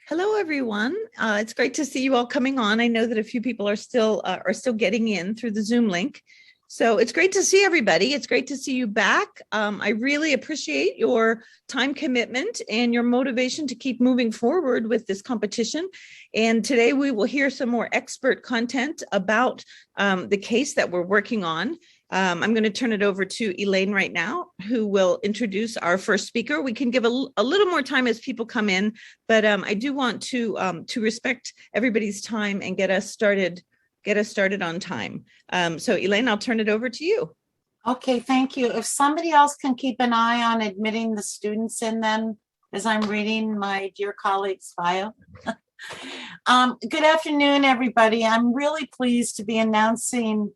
Hello, everyone. It's great to see you all coming on. I know that a few people are still getting in through the Zoom link. So it's great to see everybody. It's great to see you back. I really appreciate your time commitment and your motivation to keep moving forward with this competition. And today we will hear some more expert content about the case that we're working on. I'm going to turn it over to Elaine right now, who will introduce our first speaker. We can give a little more time as people come in, but I do want to respect everybody's time and get us started on time. So Elaine, I'll turn it over to you. Okay, thank you. If somebody else can keep an eye on admitting the students in then, as I'm reading my dear colleague's bio. Good afternoon, everybody. I'm really pleased to be announcing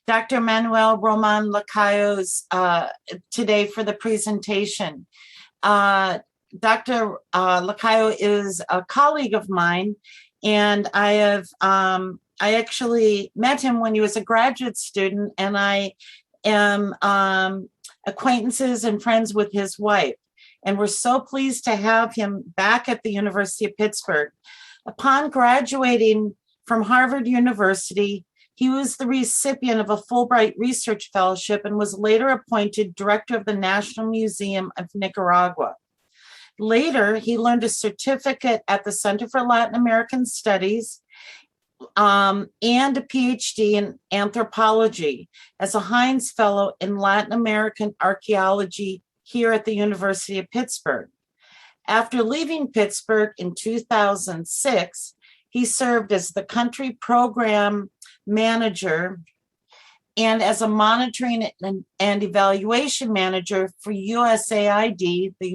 Dr. Manuel Roman-Lacayo's today for the presentation. Dr. Lacayo is a colleague of mine, and I actually met him when he was a graduate student, and I am acquaintances and friends with his wife. And we're so pleased to have him back at the University of Pittsburgh. Upon graduating from Harvard University, he was the recipient of a Fulbright Research Fellowship and was later appointed director of the National Museum of Nicaragua. Later, he learned a certificate at the Center for Latin American Studies and a PhD in anthropology as a Heinz Fellow in Latin American archaeology here at the University of Pittsburgh. After leaving Pittsburgh in 2006, he served as the country program manager and as a monitoring and evaluation manager for USAID, the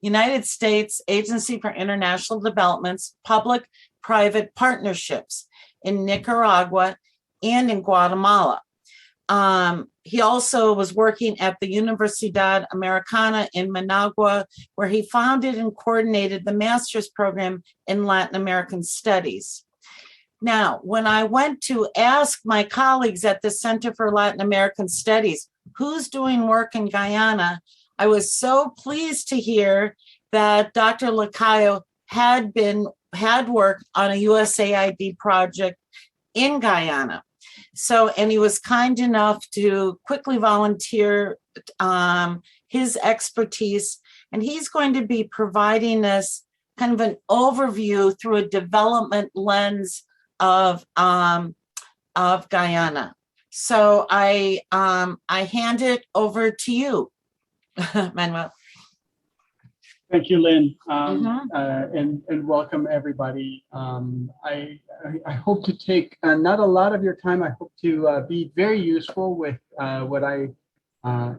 United States Agency for International Development's public-private partnerships in Nicaragua and in Guatemala. He also was working at the Universidad Americana in Managua, where he founded and coordinated the master's program in Latin American Studies. Now, when I went to ask my colleagues at the Center for Latin American Studies, who's doing work in Guyana, I was so pleased to hear that Dr. Lacayo had worked on a USAID project in Guyana. So, and he was kind enough to quickly volunteer his expertise, and he's going to be providing us kind of an overview through a development lens of Guyana. So I hand it over to you, Manuel. Thank you, Lynn, and welcome everybody. I hope to take not a lot of your time. I hope to be very useful with what I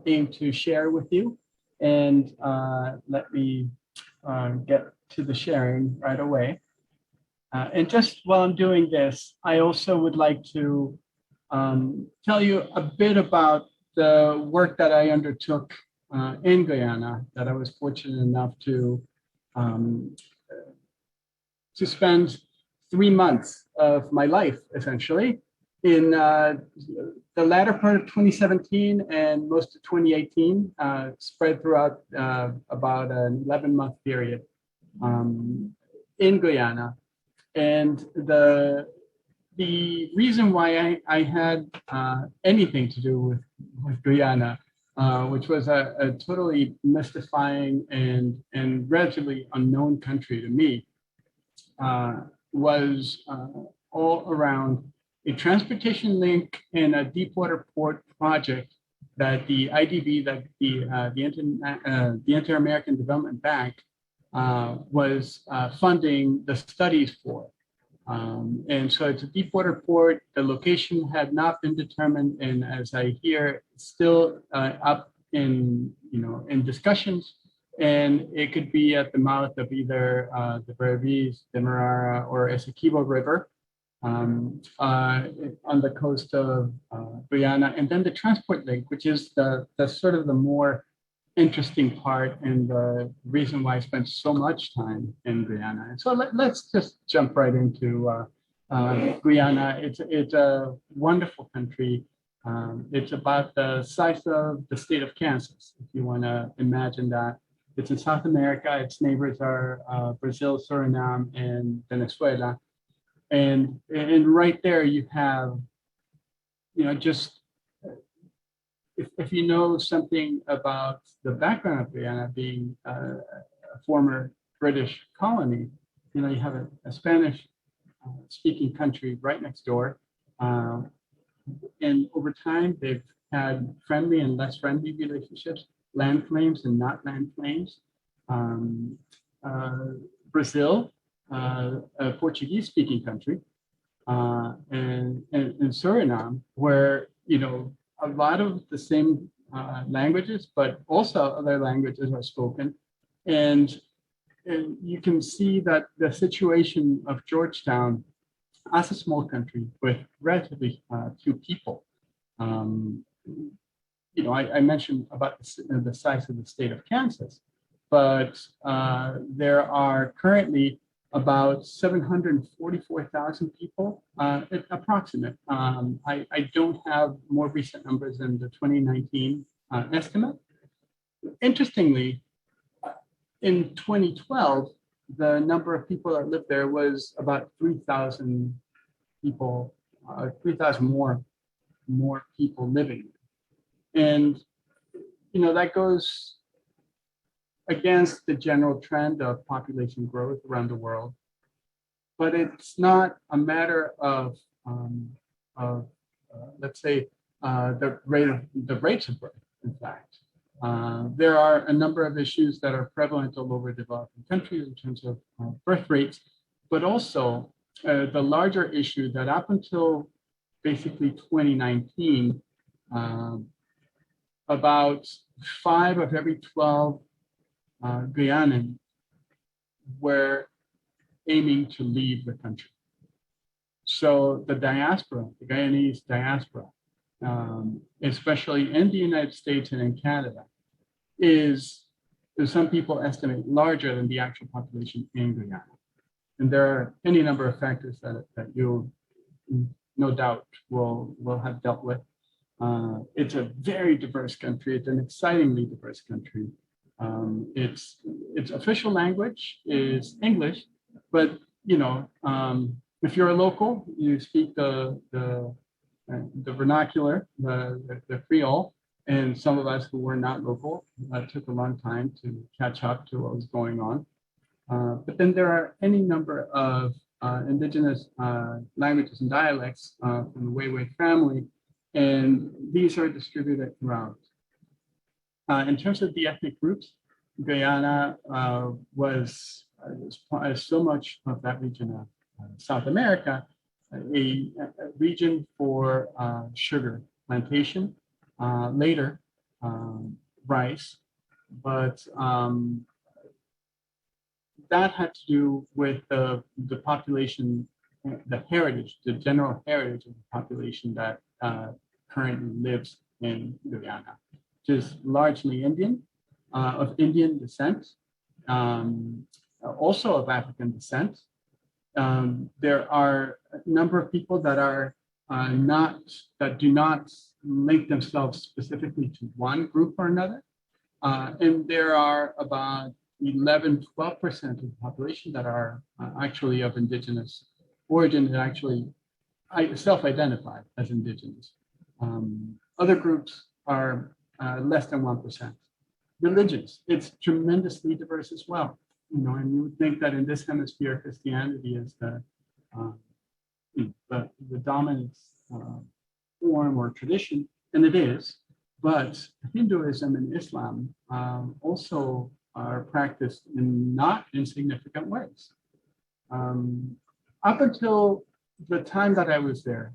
aim to share with you. And let me get to the sharing right away. And just while I'm doing this, I also would like to tell you a bit about the work that I undertook in Guyana, that I was fortunate enough to spend 3 months of my life, essentially, in the latter part of 2017 and most of 2018, spread throughout about an 11-month period in Guyana. And the reason why I had anything to do with Guyana, which was a totally mystifying and relatively unknown country to me, was all around a transportation link and a deepwater port project that the IDB, the Inter-American Development Bank, was funding the studies for. And so it's a deepwater port. The location had not been determined, and as I hear, it's still up in discussions. And it could be at the mouth of either the Brevis, Demerara, or Essequibo River on the coast of Guyana. And then the transport link, which is the sort of the more interesting part and the reason why I spent so much time in Guyana. And so let's just jump right into Guyana. It's a wonderful country. It's about the size of the state of Kansas, if you want to imagine that. It's in South America. Its neighbors are Brazil, Suriname, and Venezuela. And right there you have, just if you know something about the background of Guyana being a former British colony, you have a Spanish speaking country right next door. And over time, they've had friendly and less friendly relationships, land claims and not land claims. Brazil, a Portuguese speaking country, and Suriname, where, a lot of the same languages, but also other languages are spoken. And you can see that the situation of Georgetown as a small country with relatively few people. I mentioned about the size of the state of Kansas, but there are currently about 744,000 people, approximate. I don't have more recent numbers than the 2019 estimate. Interestingly, in 2012, the number of people that lived there was about 3,000 people, 3,000 more people living. And, that goes against the general trend of population growth around the world. But it's not a matter of let's say, the rates of growth, in fact. There are a number of issues that are prevalent all over developing countries in terms of birth rates, but also the larger issue that up until basically 2019, about 5 of every 12 Guyanans were aiming to leave the country. So the diaspora, the Guyanese diaspora, especially in the United States and in Canada, is some people estimate larger than the actual population in Guyana. And there are any number of factors that you'll no doubt will have dealt with. It's a very diverse country. It's an excitingly diverse country. Its official language is English, but if you're a local, you speak the vernacular, the Creole, and some of us who were not local took a long time to catch up to what was going on. But then there are any number of indigenous languages and dialects from the Wayway family, and these are distributed throughout. In terms of the ethnic groups, Guyana was so much of that region of South America, a region for sugar plantation, later rice, but that had to do with the population, the heritage, the general heritage of the population that currently lives in Guyana, which is largely Indian, of Indian descent, also of African descent. There are a number of people that are do not link themselves specifically to one group or another. And there are about 11, 12% of the population that are actually of indigenous origin and actually self-identify as indigenous. Other groups are less than 1%. Religions, it's tremendously diverse as well. And you would think that in this hemisphere, Christianity is the dominant form or tradition, and it is. But Hinduism and Islam also are practiced in not insignificant ways. Up until the time that I was there,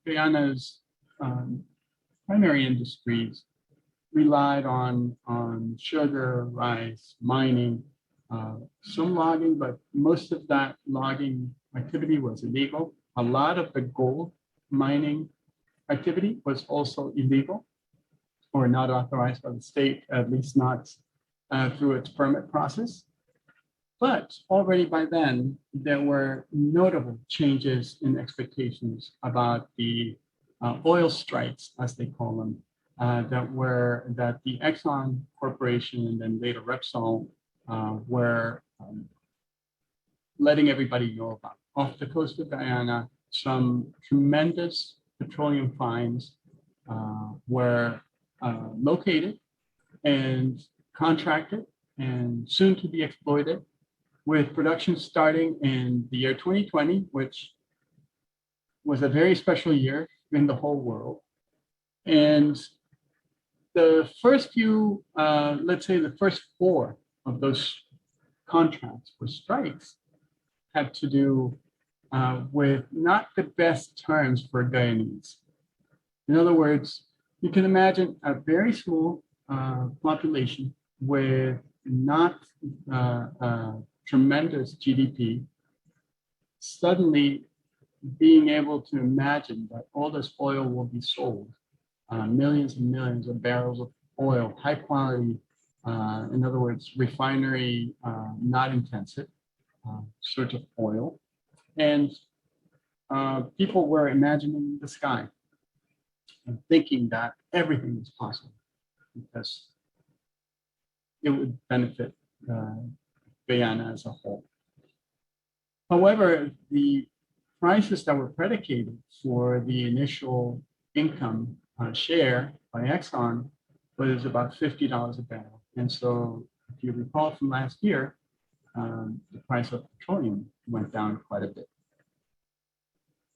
Guyana's primary industries relied on sugar, rice, mining, some logging, but most of that logging activity was illegal. A lot of the gold mining activity was also illegal or not authorized by the state, at least not through its permit process. But already by then, there were notable changes in expectations about the oil strikes, as they call them, that the Exxon Corporation and then later Repsol were letting everybody know about. Off the coast of Guyana, some tremendous petroleum finds were located and contracted and soon to be exploited, with production starting in the year 2020, which was a very special year in the whole world. And the first few, let's say the first 4 of those contracts or strikes had to do with not the best terms for Guyanese. In other words, you can imagine a very small population with not tremendous GDP suddenly being able to imagine that all this oil will be sold, millions and millions of barrels of oil, high quality, in other words, refinery, not intensive, sort of oil. And people were imagining the sky and thinking that everything was possible because it would benefit Guyana as a whole. However, the prices that were predicated for the initial income share by Exxon was about $50 a barrel. And so if you recall from last year, the price of petroleum went down quite a bit.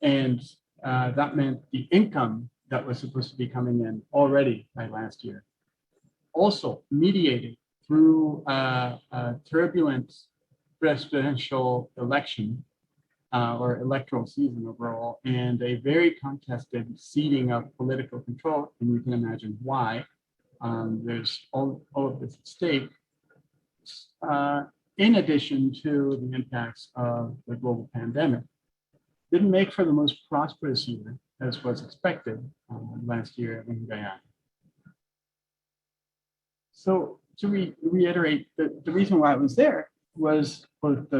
And that meant the income that was supposed to be coming in already by last year, also mediated through a turbulent presidential election or electoral season overall, and a very contested ceding of political control, and you can imagine why. There's all of this at stake, in addition to the impacts of the global pandemic. Didn't make for the most prosperous year, as was expected last year in Guyana. So to reiterate, the reason why I was there was both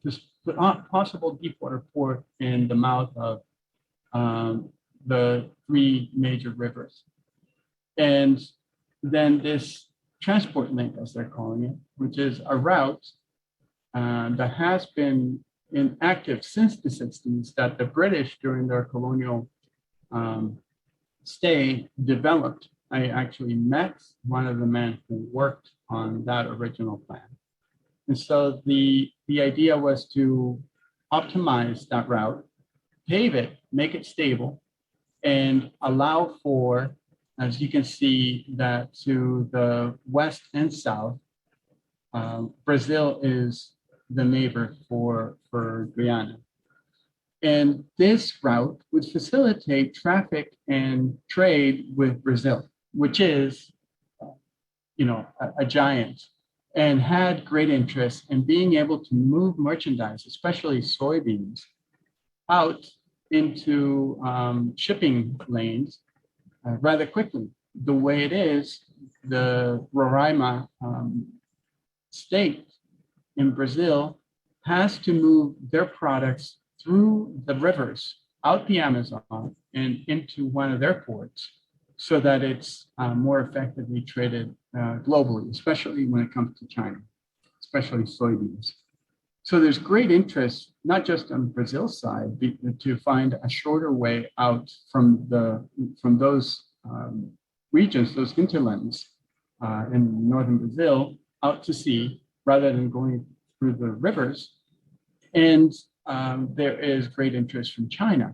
this possible deepwater port in the mouth of the 3 major rivers. And then this transport link, as they're calling it, which is a route that has been inactive since the 60s, that the British during their colonial stay developed. I actually met one of the men who worked on that original plan. And so the idea was to optimize that route, pave it, make it stable, and allow for, as you can see, that to the west and south, Brazil is the neighbor for Guyana. And this route would facilitate traffic and trade with Brazil, which is, a giant, and had great interest in being able to move merchandise, especially soybeans, out into shipping lanes rather quickly. The way it is, the Roraima state in Brazil has to move their products through the rivers, out the Amazon, and into one of their ports, so that it's more effectively traded globally, especially when it comes to China, especially soybeans. So there's great interest, not just on Brazil's side, to find a shorter way out from those regions, those hinterlands in northern Brazil, out to sea, rather than going through the rivers. And there is great interest from China.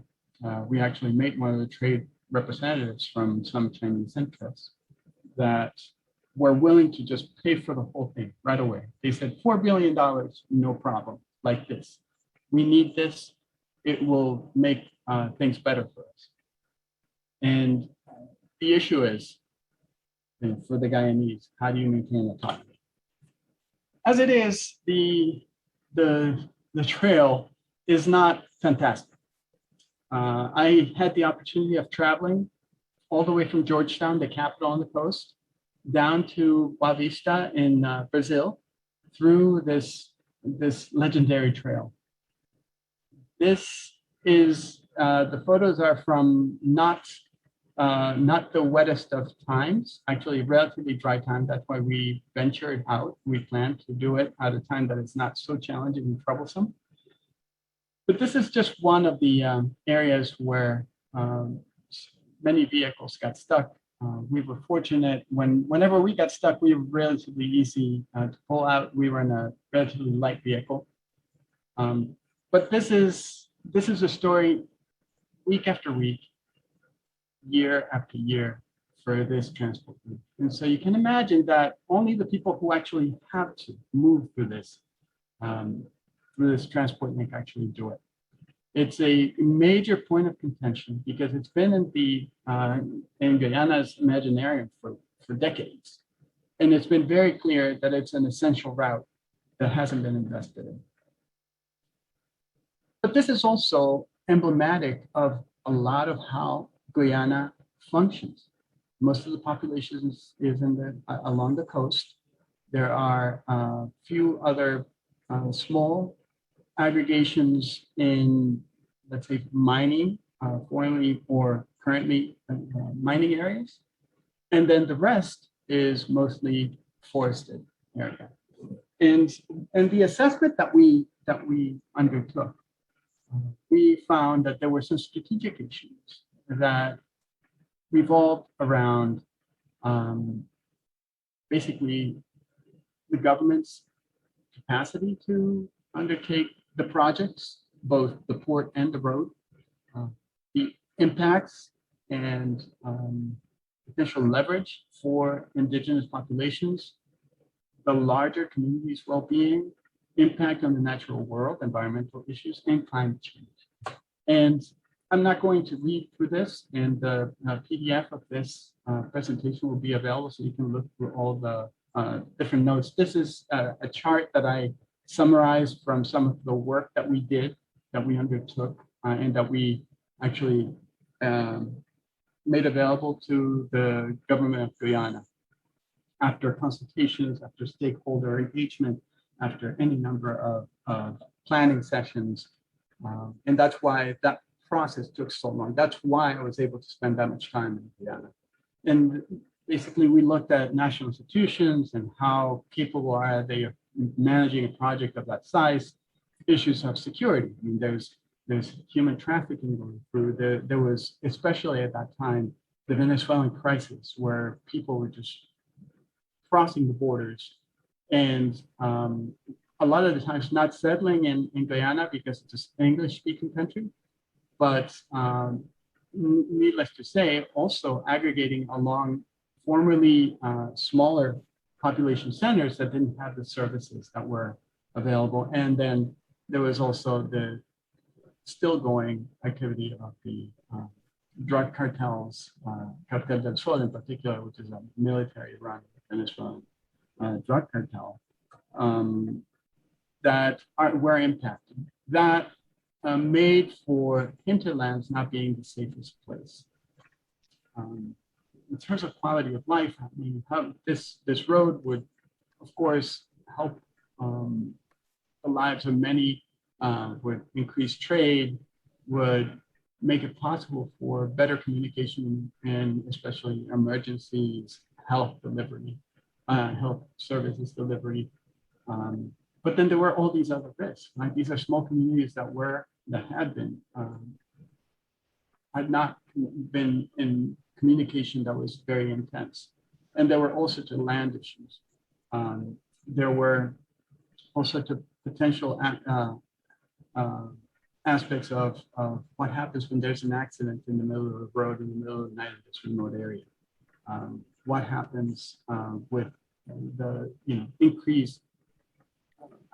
We actually met one of the trade representatives from some Chinese interests that were willing to just pay for the whole thing right away. They said, $4 billion, no problem, like this. We need this. It will make things better for us. And the issue is, for the Guyanese, how do you maintain autonomy? As it is, the trail is not fantastic. I had the opportunity of traveling all the way from Georgetown, the capital on the coast, down to Boa Vista in Brazil, through this legendary trail. This is the photos are from not the wettest of times, actually relatively dry time. That's why we ventured out. We planned to do it at a time that is not so challenging and troublesome. But this is just one of the areas where many vehicles got stuck. We were fortunate whenever we got stuck, we were relatively easy to pull out. We were in a relatively light vehicle. But this is a story week after week, year after year for this transport route. And so you can imagine that only the people who actually have to move through this transport link actually do it. It's a major point of contention because it's been in Guyana's imaginarium for decades. And it's been very clear that it's an essential route that hasn't been invested in. But this is also emblematic of a lot of how Guyana functions. Most of the population is along the coast. There are a few other small aggregations in, let's say, mining, formerly or currently mining areas. And then the rest is mostly forested area. And the assessment that we undertook, we found that there were some strategic issues that revolved around basically the government's capacity to undertake the projects, both the port and the road, the impacts and potential leverage for indigenous populations, the larger community's well-being, impact on the natural world, environmental issues, and climate change. And I'm not going to read through this, and the PDF of this presentation will be available so you can look through all the different notes. This is a chart that I summarized from some of the work that we did, that we undertook, and that we actually made available to the government of Guyana after consultations, after stakeholder engagement, after any number of planning sessions. And that's why that process took so long. That's why I was able to spend that much time in Guyana. And basically, we looked at national institutions and how capable are they of managing a project of that size. Issues of security. I mean, there's human trafficking going through. There was, especially at that time, the Venezuelan crisis, where people were just crossing the borders, and a lot of the times not settling in Guyana because it's an English-speaking country, but needless to say, also aggregating along formerly smaller population centers that didn't have the services that were available. And then there was also the still going activity of the drug cartels, Cartel del Sol in particular, which is a military-run Venezuelan drug cartel, that were impacted. That made for hinterlands not being the safest place. In terms of quality of life, I mean, this road would, of course, help the lives of many, would increase trade, would make it possible for better communication and especially emergencies, health delivery, health services delivery. But then there were all these other risks, right? These are small communities that had not been in communication that was very intense. And there were all sorts of land issues. There were all sorts of potential aspects of what happens when there's an accident in the middle of the road, in the middle of the night in this remote area. What happens with the increased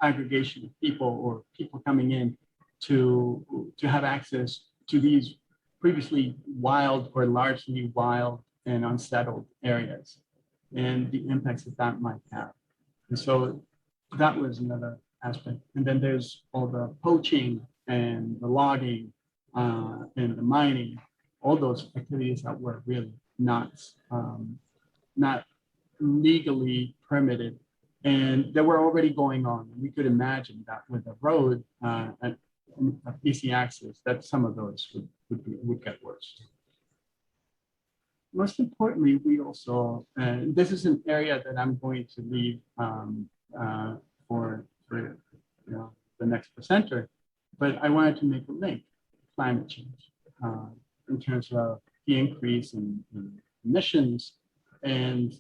aggregation of people, or people coming in to have access to these previously wild or largely wild and unsettled areas, and the impacts that might have. And so that was another aspect. And then there's all the poaching and the logging and the mining, all those activities that were really not legally permitted, and they were already going on. We could imagine that with a road, easy access, that some of those would get worse. Most importantly, we also, this is an area that I'm going to leave for the next presenter, but I wanted to make a link, climate change, in terms of the increase in emissions and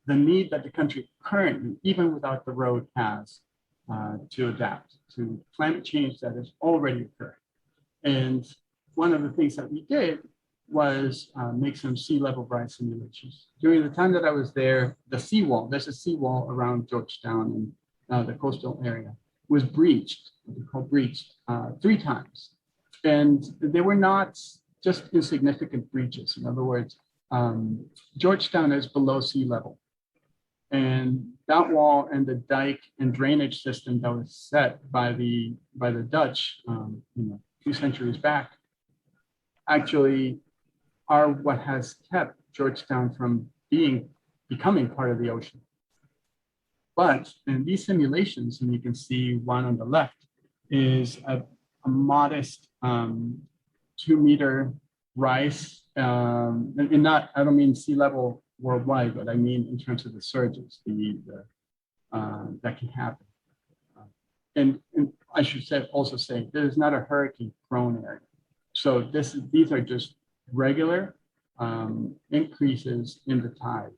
the need that the country currently, even without the road, has to adapt to climate change that is already occurring. And one of the things that we did was make some sea level rise simulations. During the time that I was there, the seawall, there's a seawall around Georgetown and the coastal area, was breached, what we call breached, 3 times. And they were not just insignificant breaches. In other words, Georgetown is below sea level. And that wall and the dike and drainage system that was set by the Dutch, 2 centuries back, actually are what has kept Georgetown from becoming part of the ocean. But in these simulations, and you can see one on the left, is a modest 2-meter rise. And I don't mean sea level worldwide, but I mean in terms of the surges that can happen. And I should also say, this is not a hurricane-prone area. So these are just regular increases in the tide.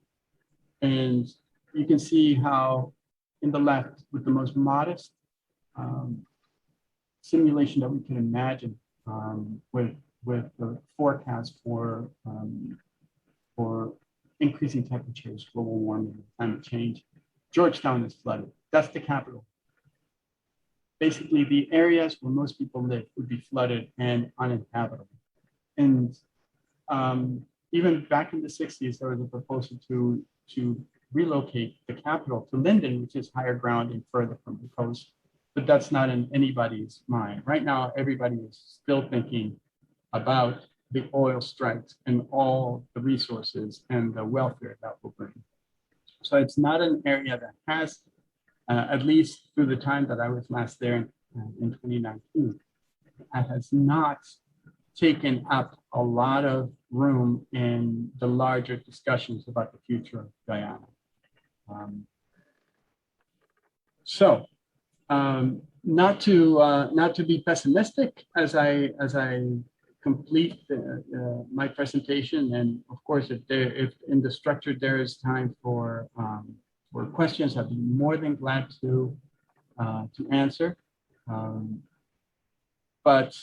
And you can see how in the left, with the most modest simulation that we can imagine, with the forecast for increasing temperatures, global warming, climate change, Georgetown is flooded. That's the capital. Basically, the areas where most people live would be flooded and uninhabitable. And even back in the 60s, there was a proposal to relocate the capital to Linden, which is higher ground and further from the coast. But that's not in anybody's mind. Right now, everybody is still thinking about the oil strikes and all the resources and the welfare that will bring. So it's not an area that has, at least through the time that I was last there in 2019, has not taken up a lot of room in the larger discussions about the future of Guyana. Not to be pessimistic as I complete my presentation, and of course, if in the structure there is time for questions, I'd be more than glad to answer. But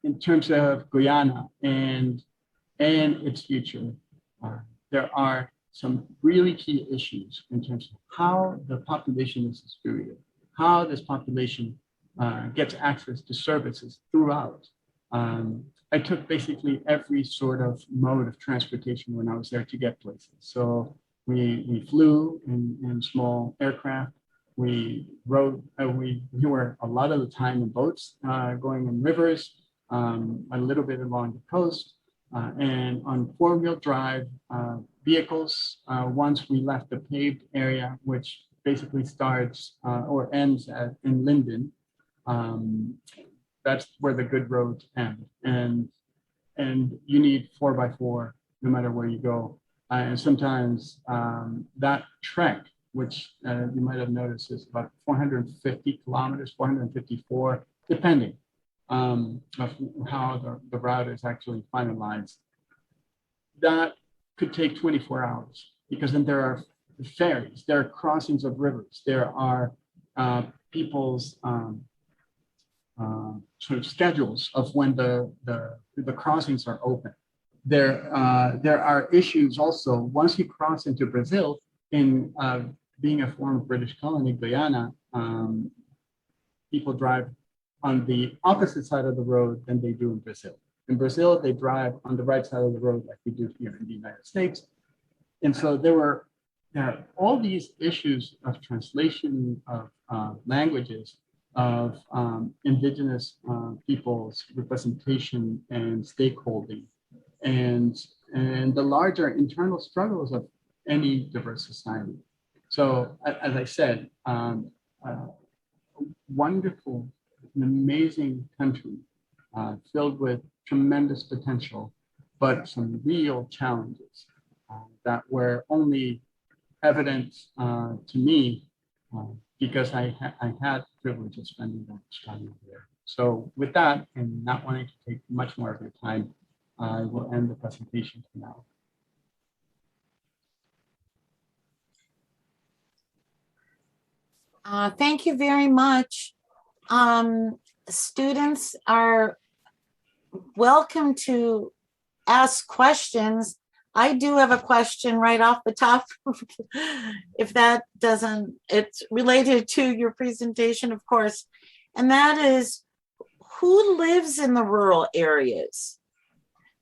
in terms of Guyana and its future, there are some really key issues in terms of how the population is distributed, how this population gets access to services throughout. I took basically every sort of mode of transportation when I was there to get places. So we flew in small aircraft. We rode, we were a lot of the time in boats, going in rivers, a little bit along the coast, and on 4-wheel drive vehicles. Once we left the paved area, which basically starts or ends in Linden, that's where the good roads end. And you need 4x4 no matter where you go. And sometimes that trek, which you might have noticed, is about 450 kilometers, 454, depending of how the route is actually finalized. That could take 24 hours, because then there are ferries, there are crossings of rivers, there are people's sort of schedules of when the crossings are open. There are issues also once you cross into Brazil. In being a former British colony, Guyana, people drive on the opposite side of the road than they do in Brazil. In Brazil, they drive on the right side of the road like we do here in the United States. And so there are all these issues of translation of languages, of indigenous people's representation and stakeholding, and the larger internal struggles of any diverse society. So as I said, wonderful an amazing country filled with tremendous potential, but some real challenges that were only evident to me because I had the privilege of spending that much time over there. So with that, and not wanting to take much more of your time, I will end the presentation for now. Thank you very much. Students are welcome to ask questions. I do have a question right off the top. If that doesn't, it's related to your presentation, of course. And that is, who lives in the rural areas?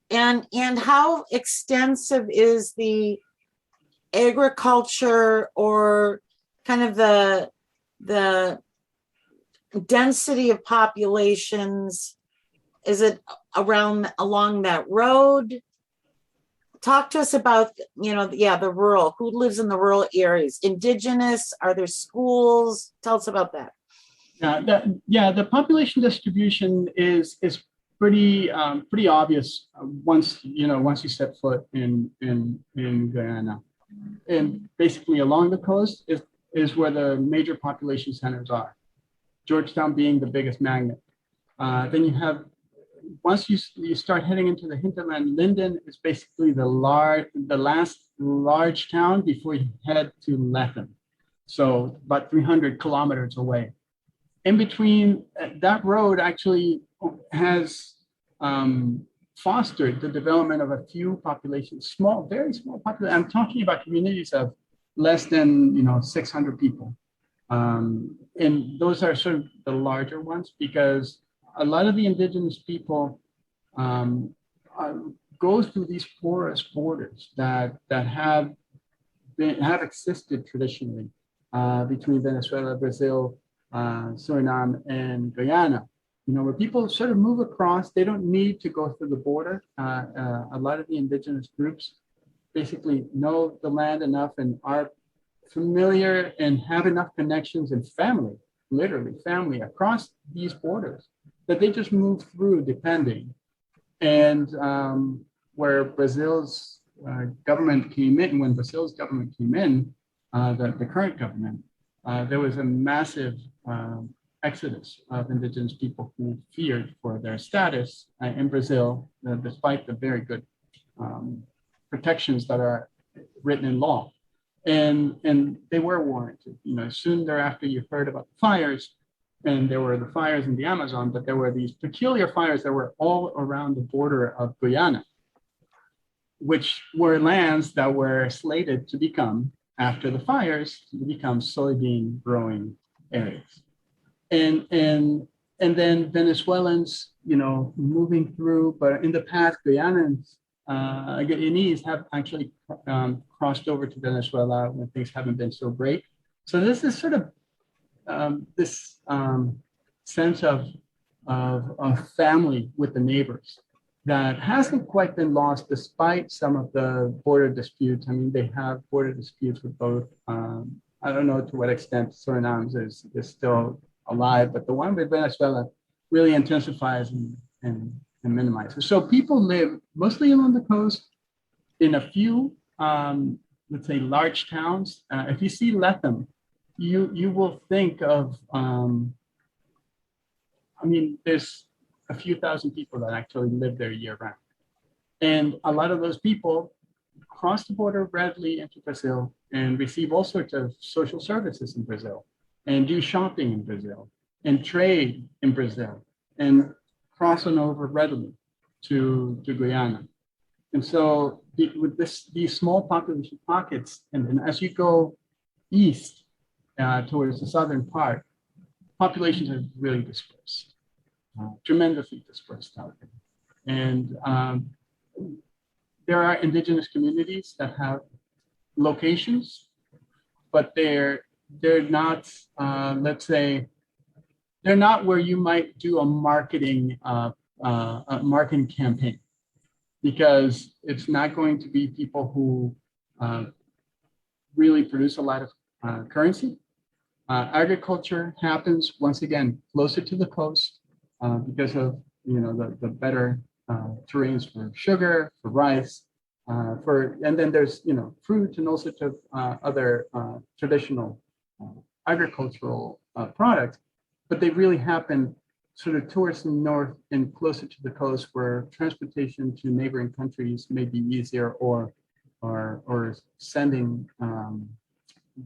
And how extensive is the agriculture or kind of the density of populations? Is it along that road? Talk to us about, the rural, who lives in the rural areas? Indigenous, are there schools? Tell us about that. The population distribution is pretty obvious once you set foot in Guyana. And basically along the coast is where the major population centers are. Georgetown being the biggest magnet. Then you have, once you start heading into the hinterland, Linden is basically the last large town before you head to Lethem. So about 300 kilometers away. In between, that road actually has fostered the development of a few populations, very small populations. I'm talking about communities of less than 600 people. And those are sort of the larger ones, because a lot of the indigenous people go through these porous borders that have existed traditionally between Venezuela, Brazil, Suriname, and Guyana. Where people sort of move across, they don't need to go through the border. A lot of the indigenous groups basically know the land enough and are familiar and have enough connections and family, literally family, across these borders that they just move through depending. And where Brazil's government came in, when Brazil's government came in, the current government, there was a massive exodus of indigenous people who feared for their status in Brazil, despite the very good protections that are written in law. And they were warranted. Soon thereafter, you heard about the fires, and there were the fires in the Amazon, but there were these peculiar fires that were all around the border of Guyana, which were lands that were slated to become, after the fires, to become soybean growing areas. And then Venezuelans, moving through, but in the past, Guyanese have actually crossed over to Venezuela when things haven't been so great. So this is sort of this sense of family with the neighbors that hasn't quite been lost despite some of the border disputes. I mean, they have border disputes with both. I don't know to what extent Suriname is still alive, but the one with Venezuela really intensifies and minimizes. So people live mostly along the coast in a few, let's say, large towns. If you see Lethem, you will think of, there's a few thousand people that actually live there year round. And a lot of those people cross the border readily into Brazil and receive all sorts of social services in Brazil, and do shopping in Brazil, and trade in Brazil, and cross on over readily to Guyana. And so with these small population pockets, and then as you go east towards the southern part, populations are really dispersed, tremendously dispersed out there. And there are indigenous communities that have locations, but they're not, let's say, they're not where you might do a marketing campaign, because it's not going to be people who really produce a lot of currency. Agriculture happens once again closer to the coast because of the better terrains for sugar, for rice, and then there's fruit and all sorts of other traditional agricultural products, but they really happen sort of towards the north and closer to the coast, where transportation to neighboring countries may be easier, or sending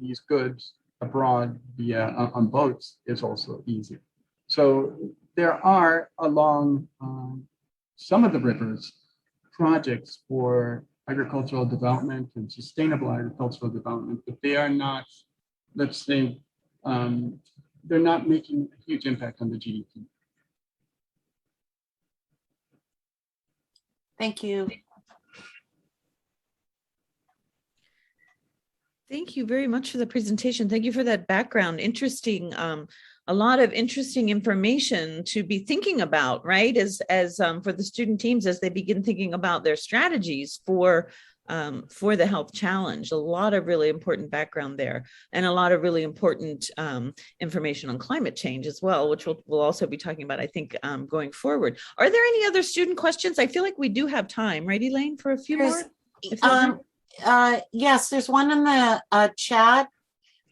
these goods abroad via on boats is also easier. So there are along some of the rivers projects for agricultural development and sustainable agricultural development, but they are not, let's say, they're not making a huge impact on the GDP. Thank you. Thank you very much for the presentation. Thank you for that background. Interesting, a lot of interesting information to be thinking about, right? As for the student teams, as they begin thinking about their strategies for the health challenge. A lot of really important background there, and a lot of really important information on climate change as well, which we'll also be talking about, I think, going forward. Are there any other student questions? I feel like we do have time, right, Elaine, for a few more? Yes, there's one in the chat.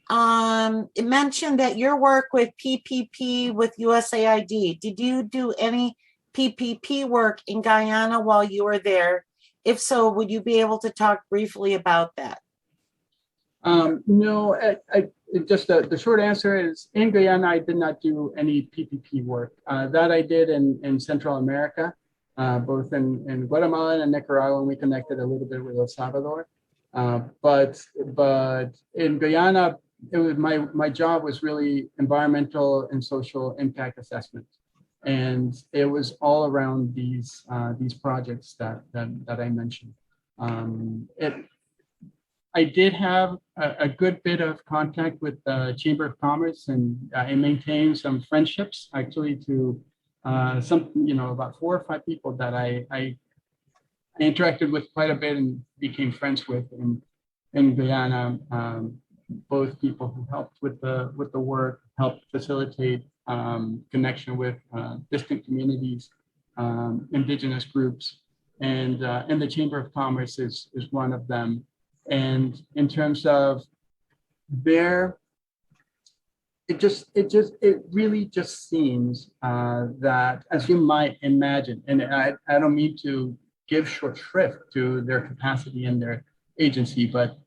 It mentioned that your work with PPP with USAID. Did you do any PPP work in Guyana while you were there? If so, would you be able to talk briefly about that? No, just the short answer is in Guyana, I did not do any PPP work. That I did in Central America, both in Guatemala and Nicaragua, and we connected a little bit with El Salvador. But in Guyana, it was my job was really environmental and social impact assessment, and it was all around these projects that I mentioned. I did have a good bit of contact with the Chamber of Commerce, and I maintained some friendships actually to about 4 or 5 people that I interacted with quite a bit and became friends with in Guyana. Both people who helped with the work, helped facilitate connection with distant communities, indigenous groups, and the Chamber of Commerce is one of them. And in terms of it really just seems that, as you might imagine, and I don't mean to give short shrift to their capacity and their agency, but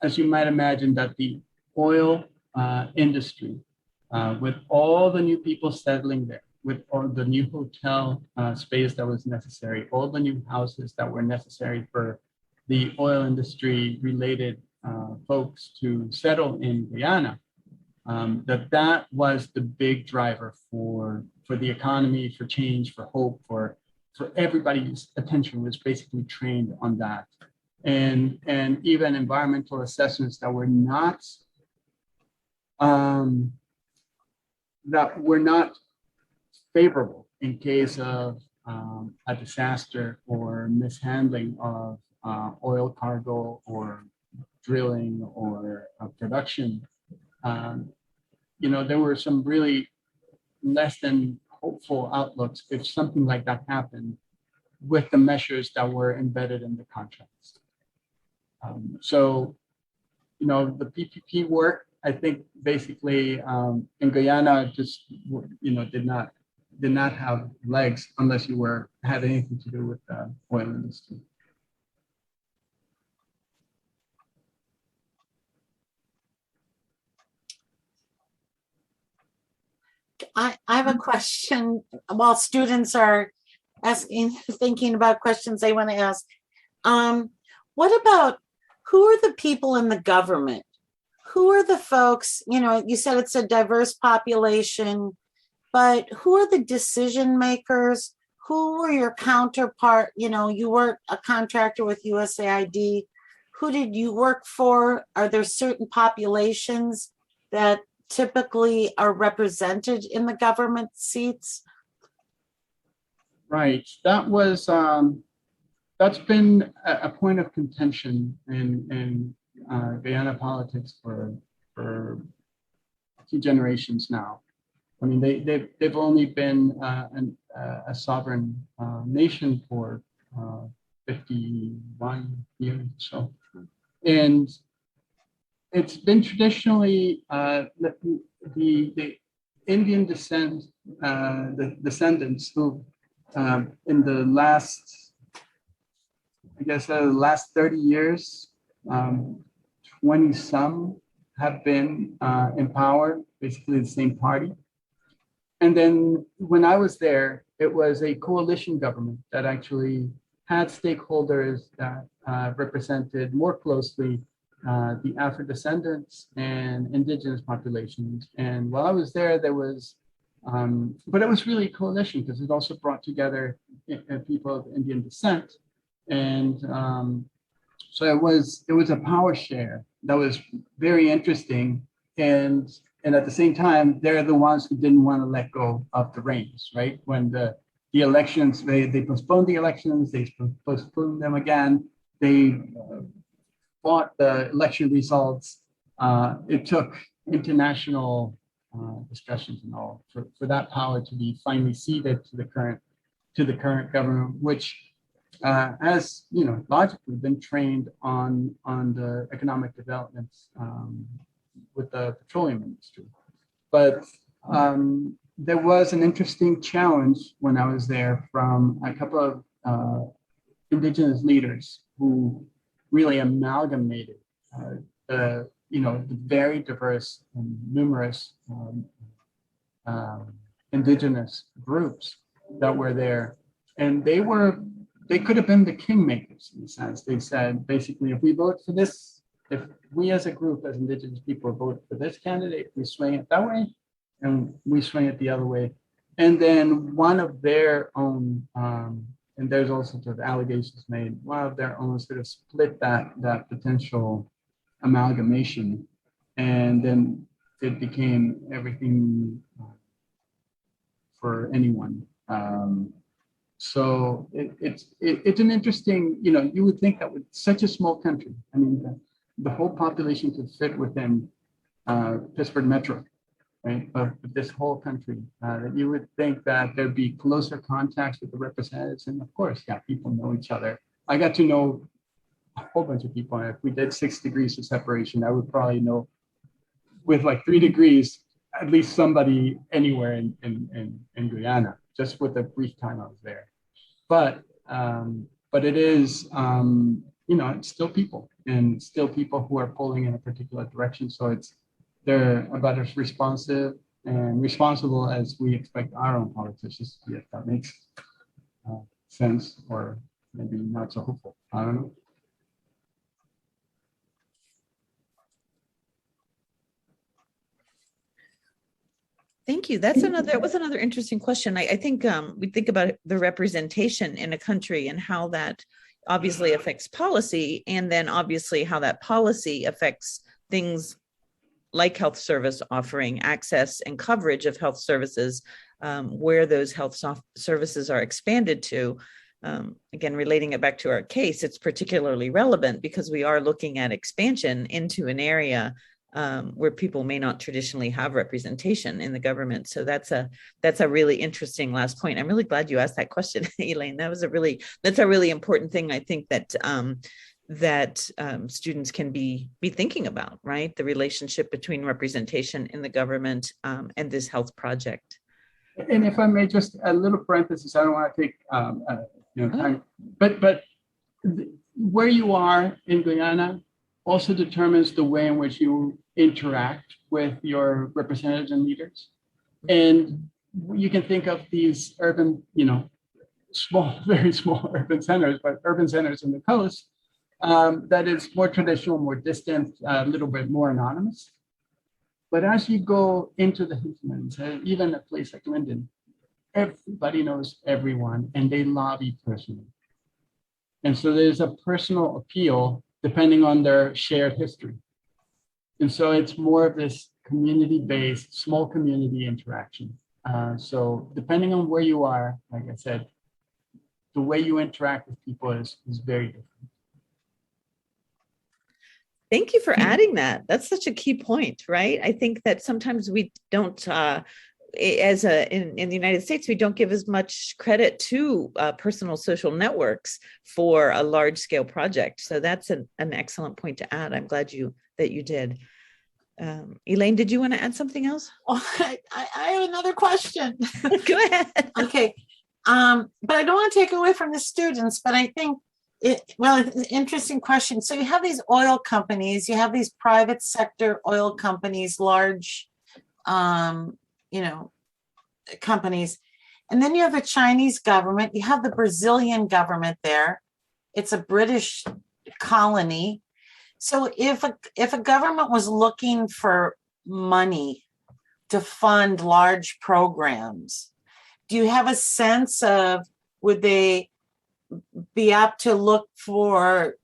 as you might imagine, that the oil industry, with all the new people settling there, with all the new hotel space that was necessary, all the new houses that were necessary for the oil industry related folks to settle in Guyana, that was the big driver for the economy, for change, for hope, for everybody's attention was basically trained on that. And even environmental assessments that were not favorable in case of a disaster or mishandling of oil cargo or drilling or production. There were some really less than hopeful outlooks if something like that happened with the measures that were embedded in the contracts. So the PPP work, I think basically in Guyana just did not have legs unless you had anything to do with the oil industry. I have a question while students are thinking about questions they want to ask. What about, who are the people in the government? Who are the folks, you said it's a diverse population, but who are the decision makers? Who were your counterpart? You were a contractor with USAID. Who did you work for? Are there certain populations that typically are represented in the government seats? Right. That's been a point of contention in Guyana politics for 2 generations now. I mean, they've only been a sovereign nation for 51 years or so. And it's been traditionally the Indian descendants who in the last, I guess, last 30 years, 20 some have been in power, basically the same party. And then when I was there, it was a coalition government that actually had stakeholders that represented more closely the Afro-descendants and indigenous populations. And while I was there, there was, but it was really a coalition because it also brought together people of Indian descent. And so it was a power share that was very interesting. And at the same time, they're the ones who didn't want to let go of the reins, right? When the elections, they postponed the elections, they postponed them again. They fought the election results. It took international discussions and all for that power to be finally ceded to the current government, which has, you know, logically been trained on the economic developments with the petroleum industry. But there was an interesting challenge when I was there from a couple of indigenous leaders who really amalgamated the very diverse and numerous indigenous groups that were there. And they could have been the kingmakers in a sense. They said, basically, if we vote for this, if we as a group, as indigenous people vote for this candidate, we swing it that way, and we swing it the other way. And then one of their own, and there's all sorts of allegations made, one of their own sort of split that potential amalgamation. And then it became everything for anyone. So it's an interesting, you know, you would think that with such a small country, I mean, the whole population could fit within Pittsburgh Metro, right? Of this whole country, that you would think that there'd be closer contacts with the representatives. And of course, yeah, people know each other. I got to know a whole bunch of people. If we did 6 degrees of separation, I would probably know with like 3 degrees, at least somebody anywhere in Guyana, just with the brief time I was there. But it is, you know, it's still people, and still people who are pulling in a particular direction. So they're about as responsive and responsible as we expect our own politicians to be, if that makes sense, or maybe not so hopeful. I don't know. Thank you. That was another interesting question. I think we think about the representation in a country and how that obviously affects policy, and then obviously how that policy affects things like health service offering, access and coverage of health services, where those health services are expanded to. Again, relating it back to our case, it's particularly relevant because we are looking at expansion into an area where people may not traditionally have representation in the government. So that's a really interesting last point. I'm really glad you asked that question, Elaine. That's a really important thing. I think that students can be thinking about, right? The relationship between representation in the government and this health project. And if I may, just a little parenthesis, I don't want to take time, but where you are in Guyana also determines the way in which you interact with your representatives and leaders. And you can think of these urban, you know, small, very small urban centers, but urban centers in the coast, that is more traditional, more distant, a little bit more anonymous. But as you go into the hinterlands, even a place like Linden, everybody knows everyone and they lobby personally. And so there's a personal appeal depending on their shared history. And so it's more of this community-based, small community interaction. So depending on where you are, like I said, the way you interact with people is very different. Thank you for adding that. That's such a key point, right? I think that sometimes we don't, in the United States, we don't give as much credit to personal social networks for a large scale project. So that's an excellent point to add. I'm glad that you did. Elaine, did you want to add something else? Oh, I have another question. Go ahead. Okay. But I don't want to take away from the students, but I think it's an interesting question. So you have these oil companies, you have these private sector oil companies, large, companies. And then you have the Chinese government, you have the Brazilian government there. It's a British colony. So if a government was looking for money to fund large programs, do you have a sense of, would they be apt to look for,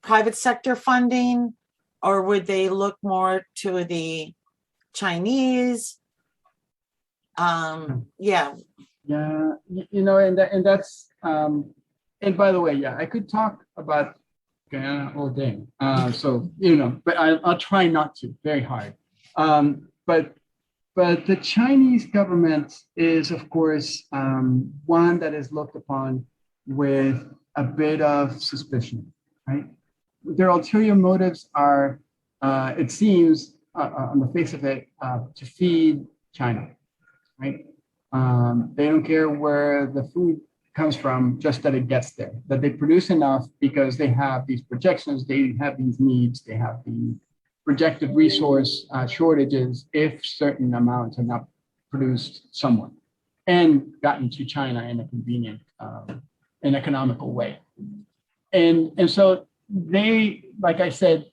private sector funding, or would they look more to the Chinese? Yeah. Yeah, and that's and by the way, yeah, I could talk about Guyana all day. But I'll try not to, very hard. But the Chinese government is, of course, one that is looked upon with a bit of suspicion, right? Their ulterior motives are, it seems, on the face of it, to feed China, right? They don't care where the food comes from, just that it gets there, that they produce enough because they have these projections, they have these needs, they have the projected resource shortages if certain amounts are not produced somewhere and gotten to China in a convenient and economical way. And so they, like I said,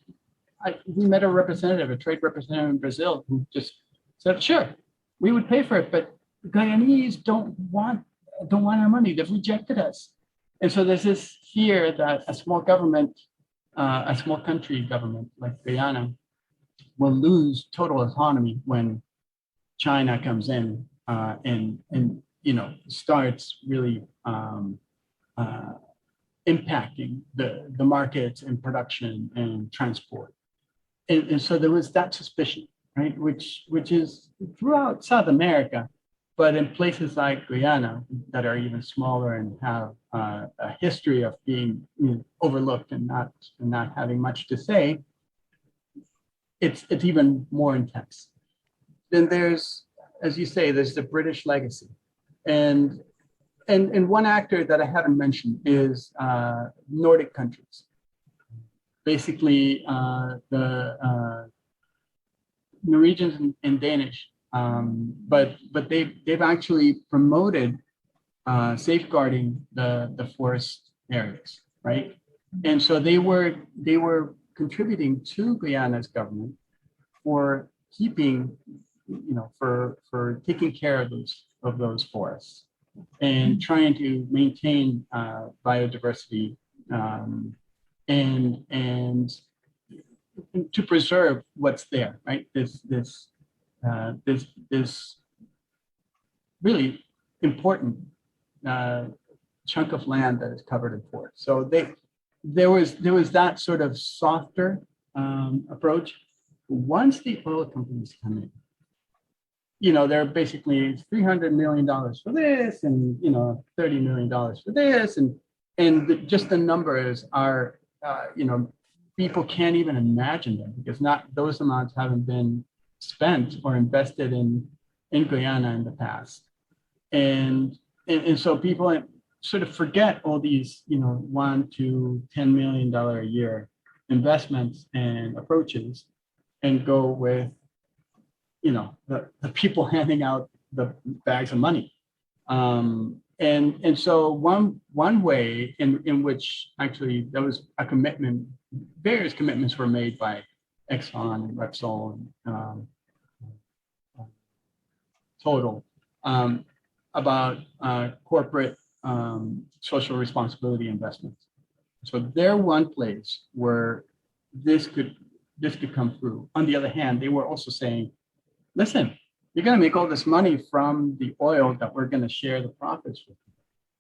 we met a trade representative in Brazil who just said, sure, we would pay for it, but the Guyanese don't want our money. They've rejected us. And so there's this fear that a small country government like Guyana will lose total autonomy when China comes in and starts really impacting the markets and production and transport. And so there was that suspicion, right? Which is throughout South America, but in places like Guyana that are even smaller and have a history of being overlooked and not having much to say, it's even more intense. Then there's, as you say, there's the British legacy, and one actor that I haven't mentioned is Nordic countries. Basically, the Norwegians and Danish, but they've actually promoted safeguarding the forest areas, right? And so they were contributing to Guyana's government for keeping, for taking care of those forests and trying to maintain biodiversity and to preserve what's there, right? This really important chunk of land that is covered in forest. So there was that sort of softer approach. Once the oil companies come in, they're basically $300 million for this and $30 million for this, and just the numbers are people can't even imagine them because those amounts haven't been spent or invested in Guyana in the past, and so people sort of forget all these $1 to $10 million a year investments and approaches, and go with the people handing out the bags of money. And so one way in which actually there was a commitment, various commitments were made by Exxon and Repsol and Total about corporate social responsibility investments. So they're one place where this could come through. On the other hand, they were also saying, listen, you're going to make all this money from the oil that we're going to share the profits with you.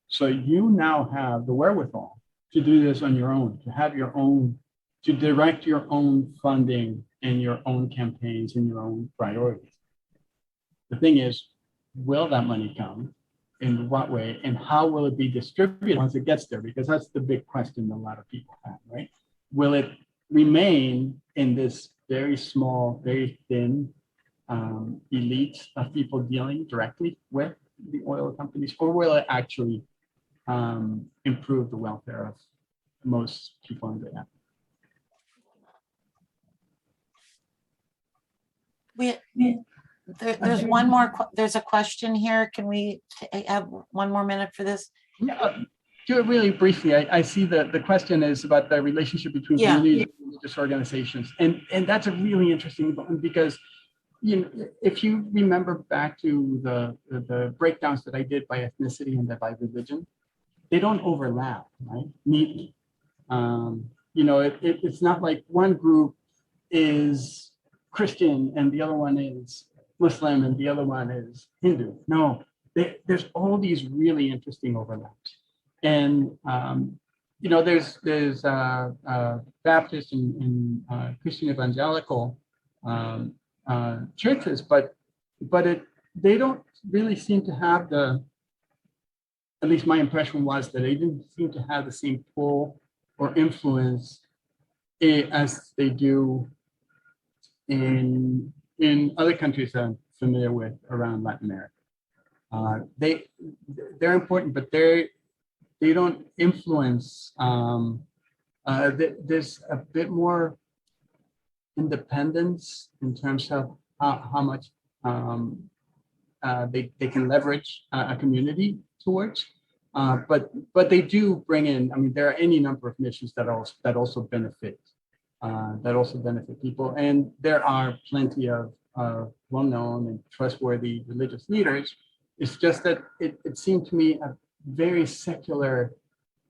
So you now have the wherewithal to do this on your own, to have your own to direct your own funding and your own campaigns and your own priorities. The thing is, will that money come? In what way? And how will it be distributed once it gets there? Because that's the big question a lot of people have, right? Will it remain in this very small, very thin elite of people dealing directly with the oil companies, or will it actually improve the welfare of most people in Guyana? There's one more, there's a question here. Can we have one more minute for this? Do it really briefly. I see the question is about the relationship between communities and religious organizations. And that's a really interesting one because, you know, if you remember back to the breakdowns that I did by ethnicity and by religion, they don't overlap, right? Neatly. You know, it's not like one group is Christian and the other one is Muslim and the other one is Hindu. No, there's all these really interesting overlaps. And, you know, there's Baptist and Christian evangelical churches, but they don't really seem to have at least my impression was that they didn't seem to have the same pull or influence as they do in other countries I'm familiar with around Latin America. They're important, but they don't influence. There's a bit more independence in terms of how much they can leverage a community towards. But they do bring in. I mean, there are any number of missions that also benefit people, and there are plenty of well-known and trustworthy religious leaders. It's just that it seemed to me a very secular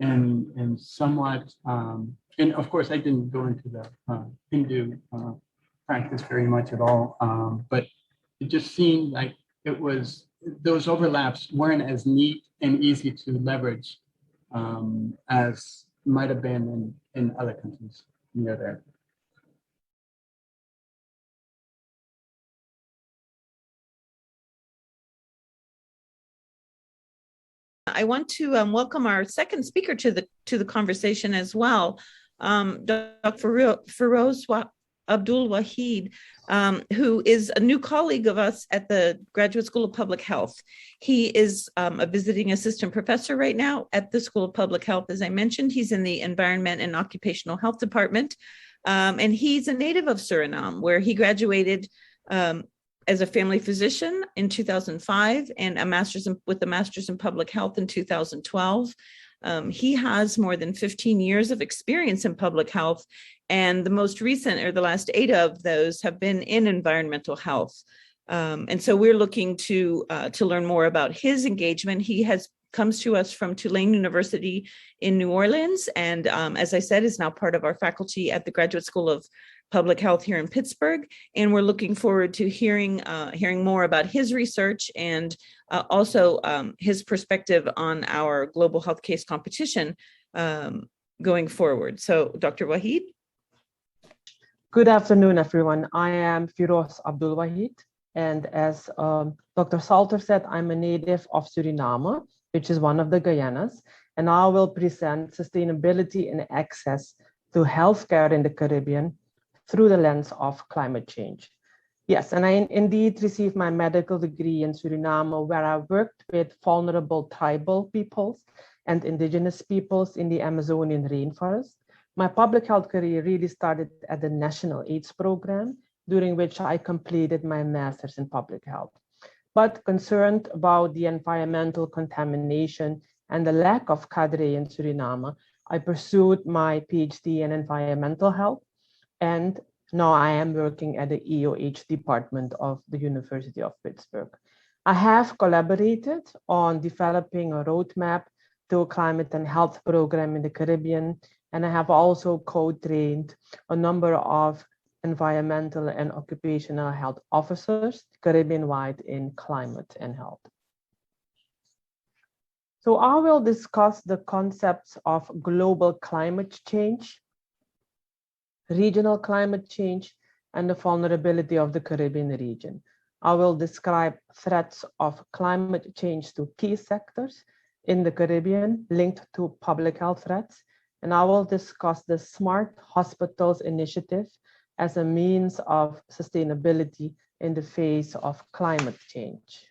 and somewhat, and of course I didn't go into the Hindu practice very much at all, but it just seemed like it was, those overlaps weren't as neat and easy to leverage as might have been in other countries near there. I want to welcome our second speaker to the conversation as well, Dr. Firoz Abdul Wahid, who is a new colleague of us at the Graduate School of Public Health. He is a visiting assistant professor right now at the School of Public Health. As I mentioned, he's in the Environment and Occupational Health Department, and he's a native of Suriname, where he graduated as a family physician in 2005 and with a master's in public health in 2012. He has more than 15 years of experience in public health, and the most recent, or the last 8 of those, have been in environmental health. And so we're looking to learn more about his engagement. He comes to us from Tulane University in New Orleans, and as I said, is now part of our faculty at the Graduate School of Public Health here in Pittsburgh. And we're looking forward to hearing more about his research and also his perspective on our global health case competition going forward. So, Dr. Wahid. Good afternoon, everyone. I am Firoz Abdul Wahid, and as Dr. Salter said, I'm a native of Suriname, which is one of the Guyanas, and I will present sustainability and access to healthcare in the Caribbean through the lens of climate change. Yes, and I indeed received my medical degree in Suriname, where I worked with vulnerable tribal peoples and indigenous peoples in the Amazonian rainforest. My public health career really started at the National AIDS Program, during which I completed my master's in public health. But concerned about the environmental contamination and the lack of cadre in Suriname, I pursued my PhD in environmental health. And now I am working at the EOH department of the University of Pittsburgh. I have collaborated on developing a roadmap to a climate and health program in the Caribbean. And I have also co-trained a number of environmental and occupational health officers Caribbean-wide in climate and health. So I will discuss the concepts of global climate change, regional climate change, and the vulnerability of the Caribbean region. I will describe threats of climate change to key sectors in the Caribbean linked to public health threats, and I will discuss the Smart Hospitals Initiative as a means of sustainability in the face of climate change.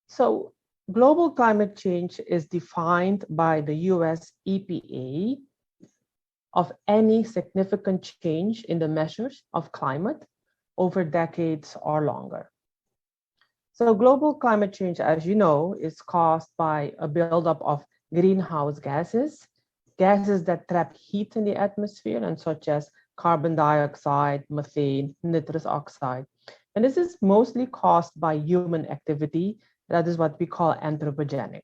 So, global climate change is defined by the US EPA of any significant change in the measures of climate over decades or longer. So global climate change, as you know, is caused by a buildup of greenhouse gases, gases that trap heat in the atmosphere, and such as carbon dioxide, methane, nitrous oxide. And this is mostly caused by human activity. That is what we call anthropogenic.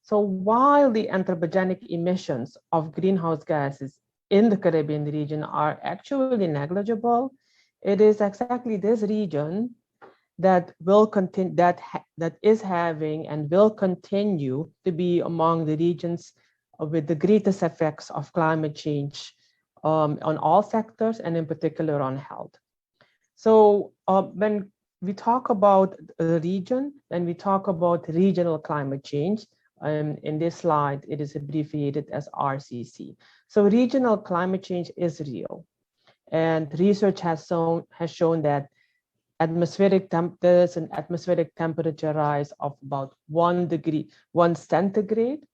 So while the anthropogenic emissions of greenhouse gases in the Caribbean region are actually negligible, it is exactly this region that will continue, that is having and will continue to be among the regions with the greatest effects of climate change on all sectors and in particular on health. So when we talk about the region, then we talk about regional climate change. In this slide, it is abbreviated as RCC. So regional climate change is real. And research has shown that there's an atmospheric temperature rise of about 1 degree, 1 centigrade.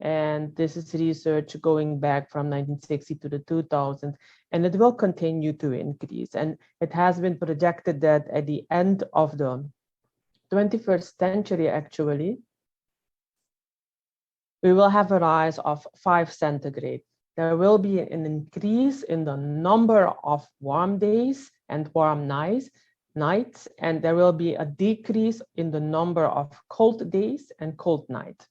And this is research going back from 1960 to the 2000s, and it will continue to increase. And it has been projected that at the end of the 21st century, actually, we will have a rise of 5 centigrade. There will be an increase in the number of warm days and warm nights, and there will be a decrease in the number of cold days and cold nights.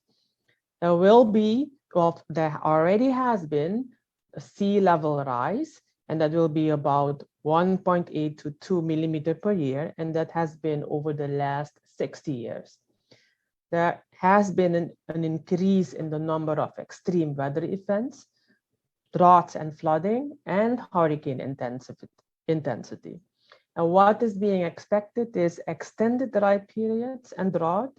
There will be, well, there already has been a sea level rise, and that will be about 1.8 to 2 millimeter per year, and that has been over the last 60 years. There has been an increase in the number of extreme weather events, droughts and flooding, and hurricane intensity. And what is being expected is extended dry periods and drought,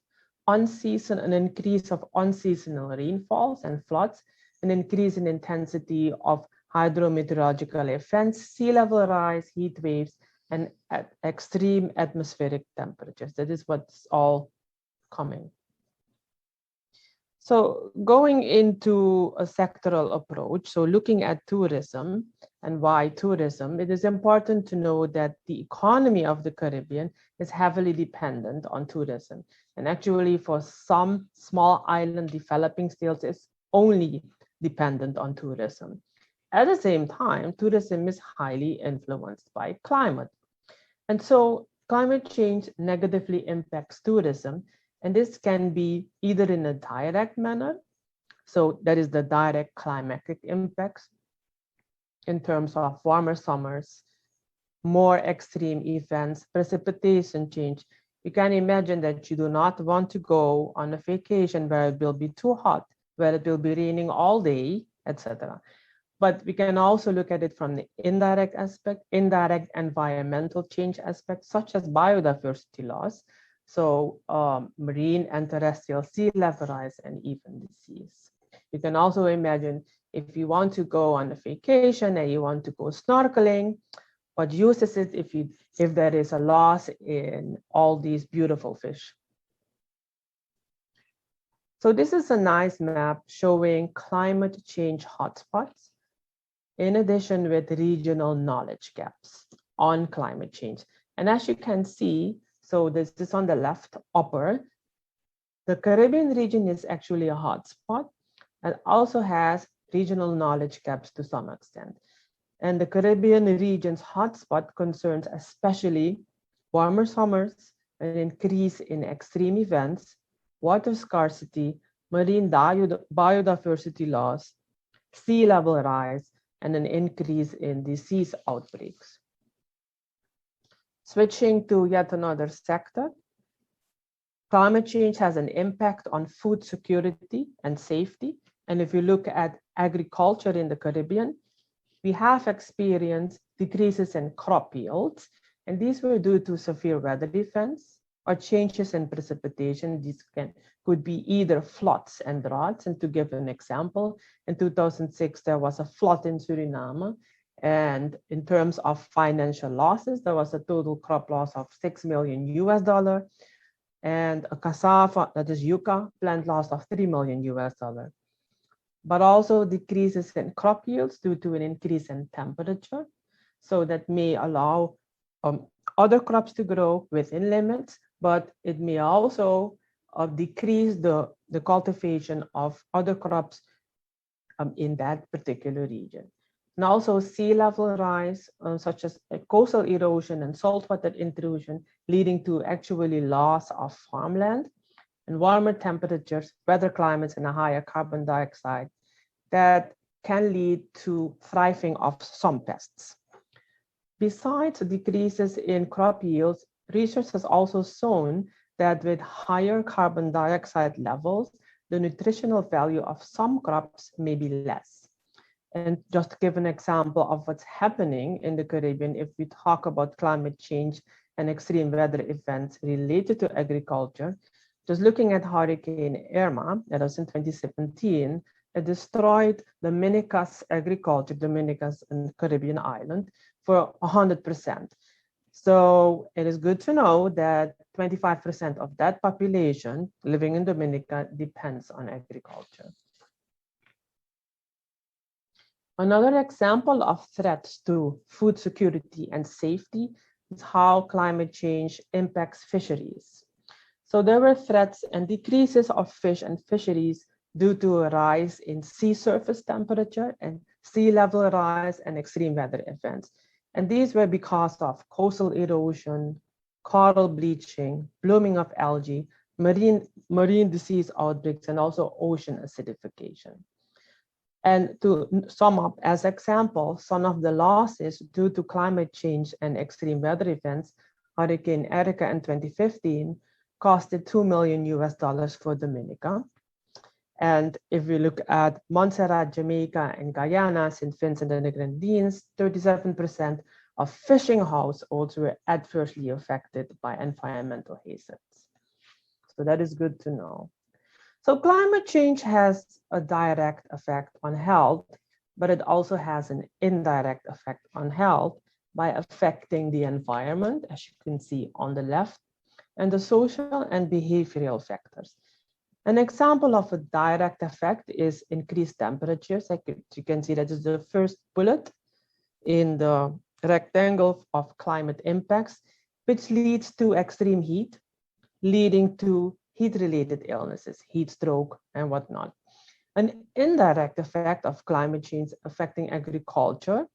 an increase of unseasonal rainfalls and floods, an increase in intensity of hydrometeorological events, sea level rise, heat waves, and extreme atmospheric temperatures. That is what's all coming. So going into a sectoral approach, so looking at tourism and why tourism, it is important to know that the economy of the Caribbean is heavily dependent on tourism. And actually for some small island developing states, it's only dependent on tourism. At the same time, tourism is highly influenced by climate. And so climate change negatively impacts tourism. And this can be either in a direct manner, so that is the direct climatic impacts in terms of warmer summers, more extreme events, precipitation change. You can imagine that you do not want to go on a vacation where it will be too hot, where it will be raining all day, etc. But we can also look at it from the indirect aspect, indirect environmental change aspect, such as biodiversity loss. So marine and terrestrial sea level rise and even disease. You can also imagine if you want to go on a vacation and you want to go snorkeling, what use is it if there is a loss in all these beautiful fish? So this is a nice map showing climate change hotspots, in addition with regional knowledge gaps on climate change. And as you can see, so this is on the left upper, the Caribbean region is actually a hotspot and also has regional knowledge gaps to some extent. And the Caribbean region's hotspot concerns especially warmer summers, an increase in extreme events, water scarcity, marine biodiversity loss, sea level rise, and an increase in disease outbreaks. Switching to yet another sector, climate change has an impact on food security and safety. And if you look at agriculture in the Caribbean, we have experienced decreases in crop yields, and these were due to severe weather events or changes in precipitation. These could be either floods and droughts. And to give an example, in 2006, there was a flood in Suriname. And in terms of financial losses, there was a total crop loss of $6 million US, and a cassava, that is yucca, plant loss of $3 million US. But also decreases in crop yields due to an increase in temperature. So that may allow other crops to grow within limits, but it may also decrease the cultivation of other crops in that particular region. And also sea level rise, such as coastal erosion and saltwater intrusion, leading to actually loss of farmland, and warmer temperatures, weather climates, and a higher carbon dioxide that can lead to thriving of some pests. Besides decreases in crop yields, research has also shown that with higher carbon dioxide levels, the nutritional value of some crops may be less. And just to give an example of what's happening in the Caribbean, if we talk about climate change and extreme weather events related to agriculture, just looking at Hurricane Irma, that was in 2017, it destroyed Dominica's agriculture, Dominica's and Caribbean island, for 100%. So it is good to know that 25% of that population living in Dominica depends on agriculture. Another example of threats to food security and safety is how climate change impacts fisheries. So there were threats and decreases of fish and fisheries due to a rise in sea surface temperature and sea level rise and extreme weather events. And these were because of coastal erosion, coral bleaching, blooming of algae, marine disease outbreaks, and also ocean acidification. And to sum up as example, some of the losses due to climate change and extreme weather events, Hurricane Erika in 2015 costed $2 million US for Dominica. And if we look at Montserrat, Jamaica, and Guyana, St. Vincent and the Grenadines, 37% of fishing households were adversely affected by environmental hazards. So that is good to know. So climate change has a direct effect on health, but it also has an indirect effect on health by affecting the environment, as you can see on the left, and the social and behavioral factors. An example of a direct effect is increased temperatures. You can see that is the first bullet in the rectangle of climate impacts, which leads to extreme heat, leading to heat-related illnesses, heat stroke, and whatnot. An indirect effect of climate change affecting agriculture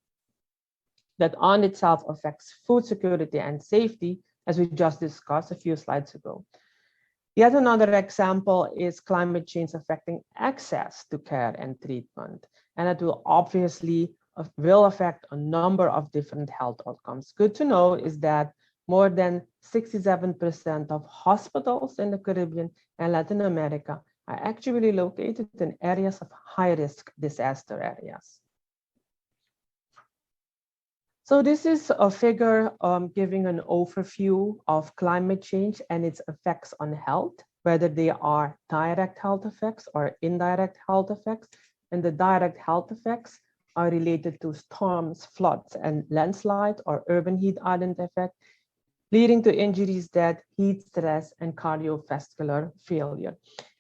that on itself affects food security and safety, as we just discussed a few slides ago. Yet another example is climate change affecting access to care and treatment, and it will obviously affect a number of different health outcomes. Good to know is that more than 67% of hospitals in the Caribbean and Latin America are actually located in areas of high-risk disaster areas. So this is a figure giving an overview of climate change and its effects on health, whether they are direct health effects or indirect health effects. And the direct health effects are related to storms, floods, and landslides or urban heat island effect, leading to injuries, death, heat stress, and cardiovascular failure.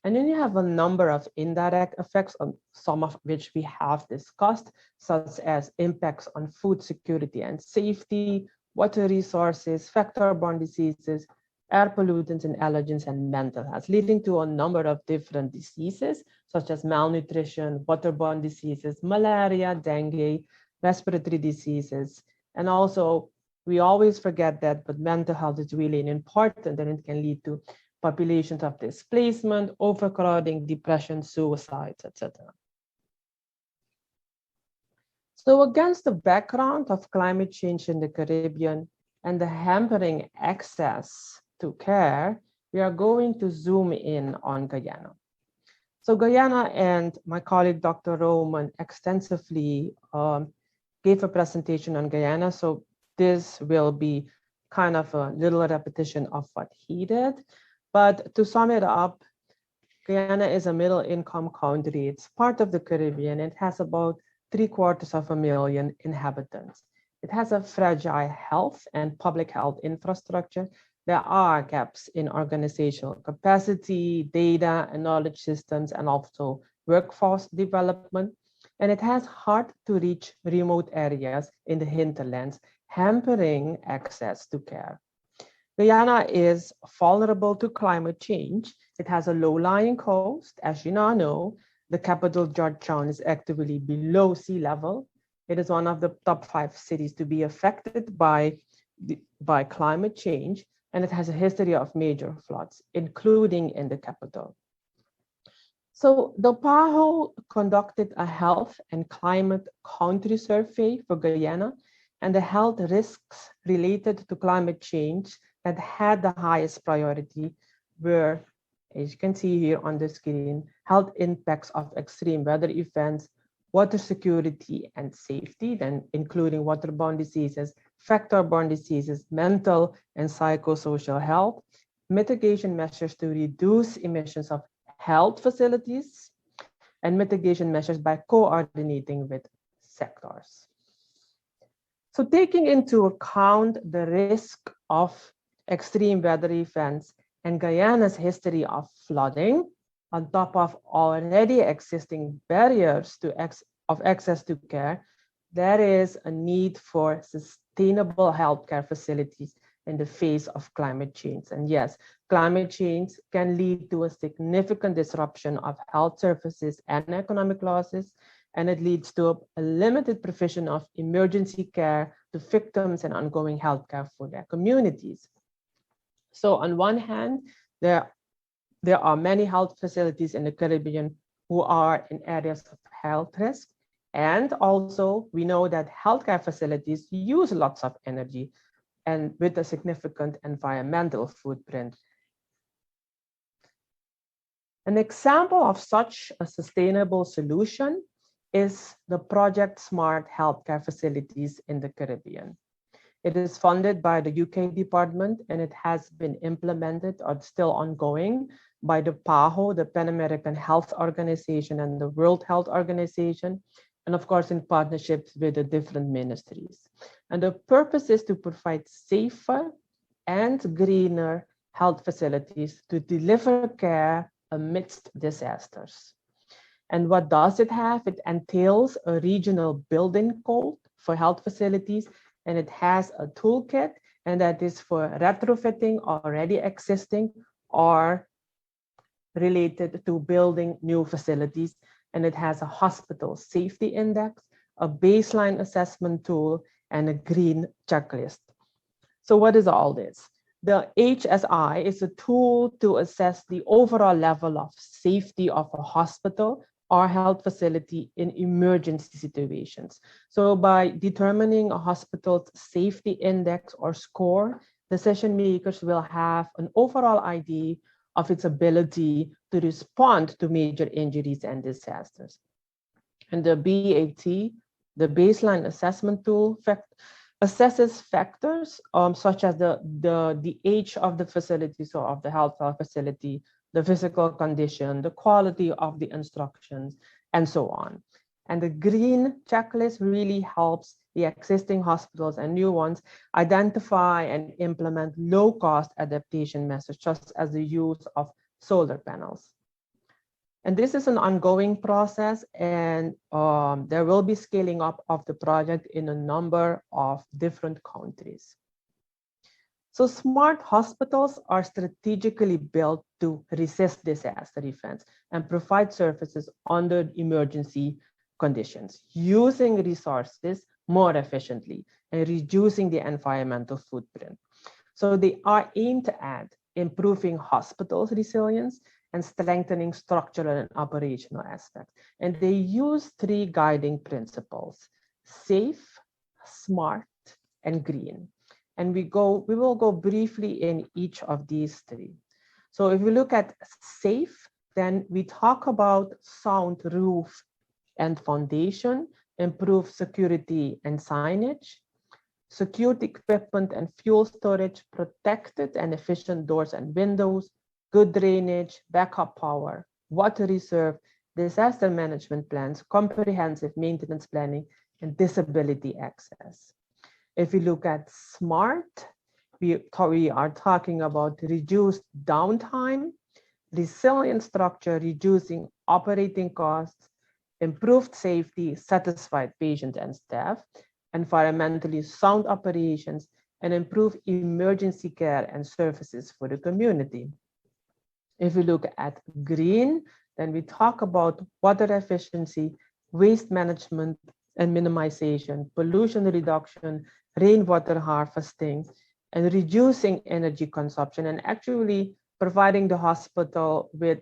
And then you have a number of indirect effects, some of which we have discussed, such as impacts on food security and safety, water resources, vector-borne diseases, air pollutants and allergens, and mental health, leading to a number of different diseases, such as malnutrition, waterborne diseases, malaria, dengue, respiratory diseases, and also we always forget that, but mental health is really important, and it can lead to populations of displacement, overcrowding, depression, suicides, etc. So against the background of climate change in the Caribbean and the hampering access to care, we are going to zoom in on Guyana. So Guyana and my colleague, Dr. Roman, extensively gave a presentation on Guyana, so this will be kind of a little repetition of what he did. But to sum it up, Guyana is a middle income country. It's part of the Caribbean. It has about 750,000 inhabitants. It has a fragile health and public health infrastructure. There are gaps in organizational capacity, data and knowledge systems, and also workforce development. And it has hard to reach remote areas in the hinterlands, hampering access to care. Guyana is vulnerable to climate change. It has a low-lying coast. As you now know, the capital, Georgetown, is actively below sea level. It is one of the top 5 cities to be affected by climate change, and it has a history of major floods, including in the capital. So the PAHO conducted a health and climate country survey for Guyana, and the health risks related to climate change that had the highest priority were, as you can see here on the screen, health impacts of extreme weather events, water security and safety, then including waterborne diseases, vector-borne diseases, mental and psychosocial health, mitigation measures to reduce emissions of health facilities, and mitigation measures by coordinating with sectors. So taking into account the risk of extreme weather events and Guyana's history of flooding, on top of already existing barriers of access to care, there is a need for sustainable healthcare facilities in the face of climate change. And yes, climate change can lead to a significant disruption of health services and economic losses, and it leads to a limited provision of emergency care to victims and ongoing healthcare for their communities. So on one hand, there are many health facilities in the Caribbean who are in areas of health risk. And also we know that healthcare facilities use lots of energy and with a significant environmental footprint. An example of such a sustainable solution is the Project Smart Healthcare Facilities in the Caribbean. It is funded by the UK Department, and it has been implemented or still ongoing by the PAHO, the Pan American Health Organization, and the World Health Organization, and of course in partnerships with the different ministries. And the purpose is to provide safer and greener health facilities to deliver care amidst disasters. And what does it have? It entails a regional building code for health facilities, and it has a toolkit, and that is for retrofitting already existing or related to building new facilities. And it has a hospital safety index, a baseline assessment tool, and a green checklist. So what is all this? The HSI is a tool to assess the overall level of safety of a hospital or health facility in emergency situations. So by determining a hospital's safety index or score, decision makers will have an overall idea of its ability to respond to major injuries and disasters. And the BAT, the baseline assessment tool, assesses factors such as the age of the facility, so of the health facility, the physical condition, the quality of the instructions, and so on. And the green checklist really helps the existing hospitals and new ones identify and implement low-cost adaptation measures, such as the use of solar panels. And this is an ongoing process, and there will be scaling up of the project in a number of different countries. So smart hospitals are strategically built to resist disaster events and provide services under emergency conditions, using resources more efficiently and reducing the environmental footprint. So they are aimed at improving hospitals' resilience and strengthening structural and operational aspects. And they use 3 guiding principles: safe, smart, and green. And we will go briefly in each of these 3. So if we look at safe, then we talk about sound roof and foundation, improve security and signage, secured equipment and fuel storage, protected and efficient doors and windows, good drainage, backup power, water reserve, disaster management plans, comprehensive maintenance planning, and disability access. If we look at SMART, we are talking about reduced downtime, resilient structure, reducing operating costs, improved safety, satisfied patients and staff, environmentally sound operations, and improve emergency care and services for the community. If we look at green, then we talk about water efficiency, waste management and minimization, pollution reduction, rainwater harvesting, and reducing energy consumption, and actually providing the hospital with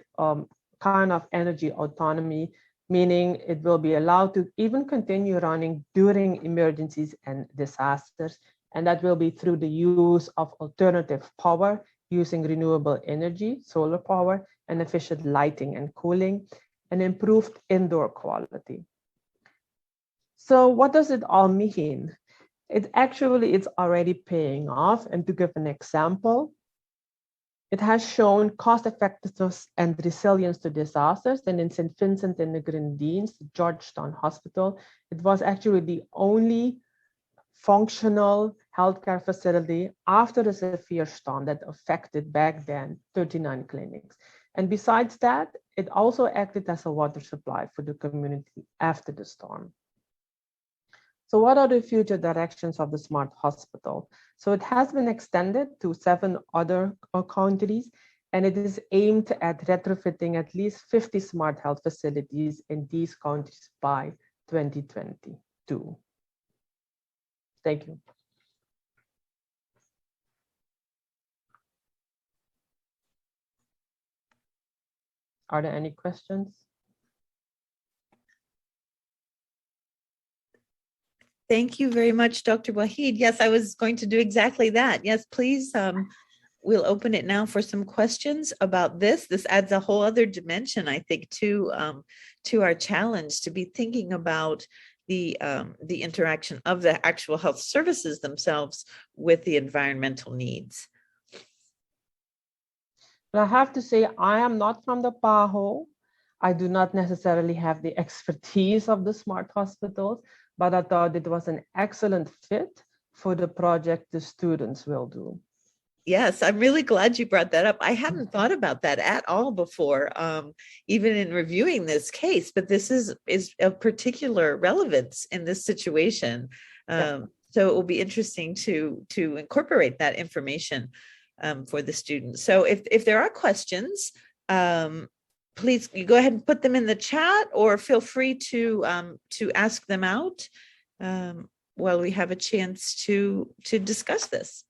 kind of energy autonomy, meaning it will be allowed to even continue running during emergencies and disasters. And that will be through the use of alternative power, using renewable energy, solar power, and efficient lighting and cooling, and improved indoor quality. So what does it all mean? It's already paying off. And to give an example, it has shown cost effectiveness and resilience to disasters. And in St. Vincent and the Grenadines, Georgetown Hospital, it was actually the only functional healthcare facility after a severe storm that affected back then 39 clinics. And besides that, it also acted as a water supply for the community after the storm. So what are the future directions of the Smart Hospital? So it has been extended to 7 other countries, and it is aimed at retrofitting at least 50 smart health facilities in these countries by 2022. Thank you. Are there any questions? Thank you very much, Dr. Wahid. Yes, I was going to do exactly that. Yes, please. We'll open it now for some questions about this. This adds a whole other dimension, I think, to our challenge to be thinking about the interaction of the actual health services themselves with the environmental needs. I have to say, I am not from the PAHO. I do not necessarily have the expertise of the smart hospitals, but I thought it was an excellent fit for the project the students will do. Yes, I'm really glad you brought that up. I hadn't thought about that at all before, even in reviewing this case, but this is of particular relevance in this situation. So it will be interesting to incorporate that information for the students. So if there are questions, please you go ahead and put them in the chat, or feel free to ask them out while we have a chance to discuss this.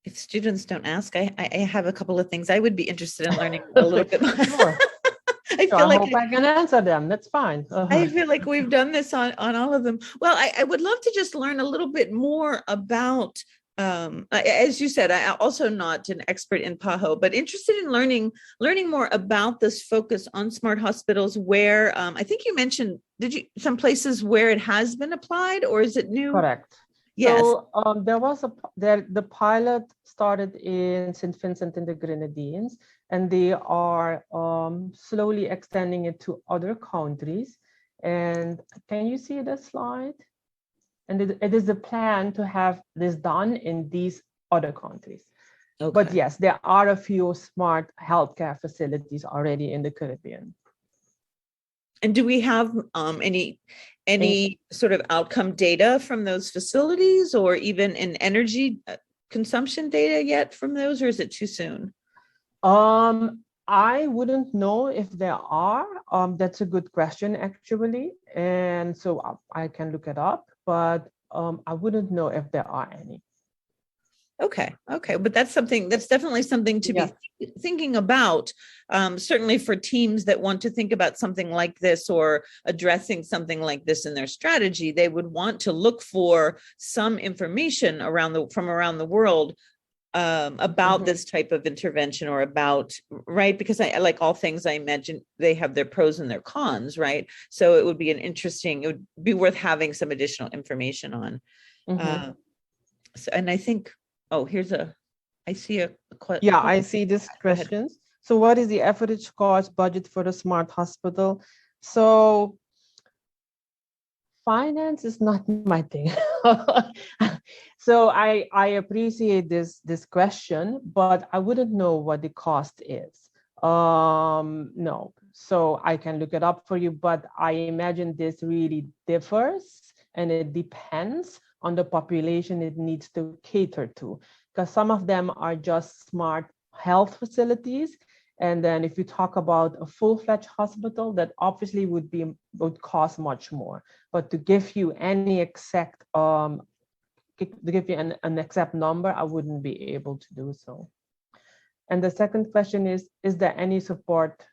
If students don't ask, I have a couple of things I would be interested in learning a little bit more. Sure. I feel like I can answer them. That's fine. I feel like we've done this on all of them. Well, I would love to just learn a little bit more about, as you said, I also not an expert in PAHO, but interested in learning more about this focus on smart hospitals, where I think you mentioned, some places where it has been applied, or is it new? Correct. Yes. So the pilot started in St. Vincent and the Grenadines, and they are slowly extending it to other countries. And can you see the slide? And it is the plan to have this done in these other countries. Okay. But yes, there are a few smart healthcare facilities already in the Caribbean. And do we have any sort of outcome data from those facilities, or even in energy consumption data yet from those, or is it too soon? I wouldn't know if there are. That's a good question, actually. And so I can look it up, but I wouldn't know if there are any. Okay, but that's definitely something to be thinking about. Certainly for teams that want to think about something like this or addressing something like this in their strategy, they would want to look for some information from around the world about this type of intervention or about, right? Because I like all things, I imagine they have their pros and their cons, right? So it would be worth having some additional information on. And I think, I see a question. Yeah, I see this questions. So what is the average cost budget for the smart hospital? So finance is not my thing. So I appreciate this question, but I wouldn't know what the cost is. No, so I can look it up for you, but I imagine this really differs and it depends on the population it needs to cater to, because some of them are just smart health facilities. And then if you talk about a full-fledged hospital, that obviously would cost much more. But to give you any exact an exact number, I wouldn't be able to do so. And the second question is there any support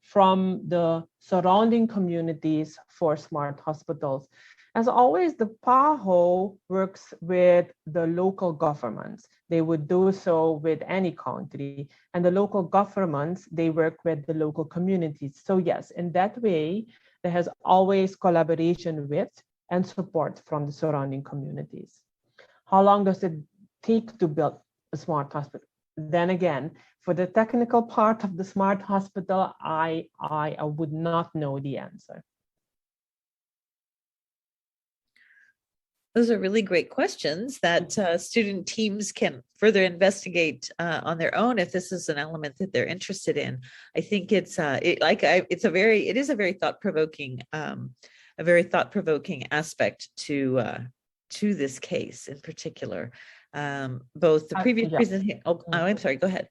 from the surrounding communities for smart hospitals? As always, the PAHO works with the local governments. They would do so with any country. And the local governments, they work with the local communities. So yes, in that way, there has always collaboration with and support from the surrounding communities. How long does it take to build a smart hospital? Then again, for the technical part of the smart hospital, I would not know the answer. Those are really great questions that student teams can further investigate on their own if this is an element that they're interested in. I think it is a very thought-provoking aspect to this case in particular. Both the previous presentation. I'm sorry. Go ahead.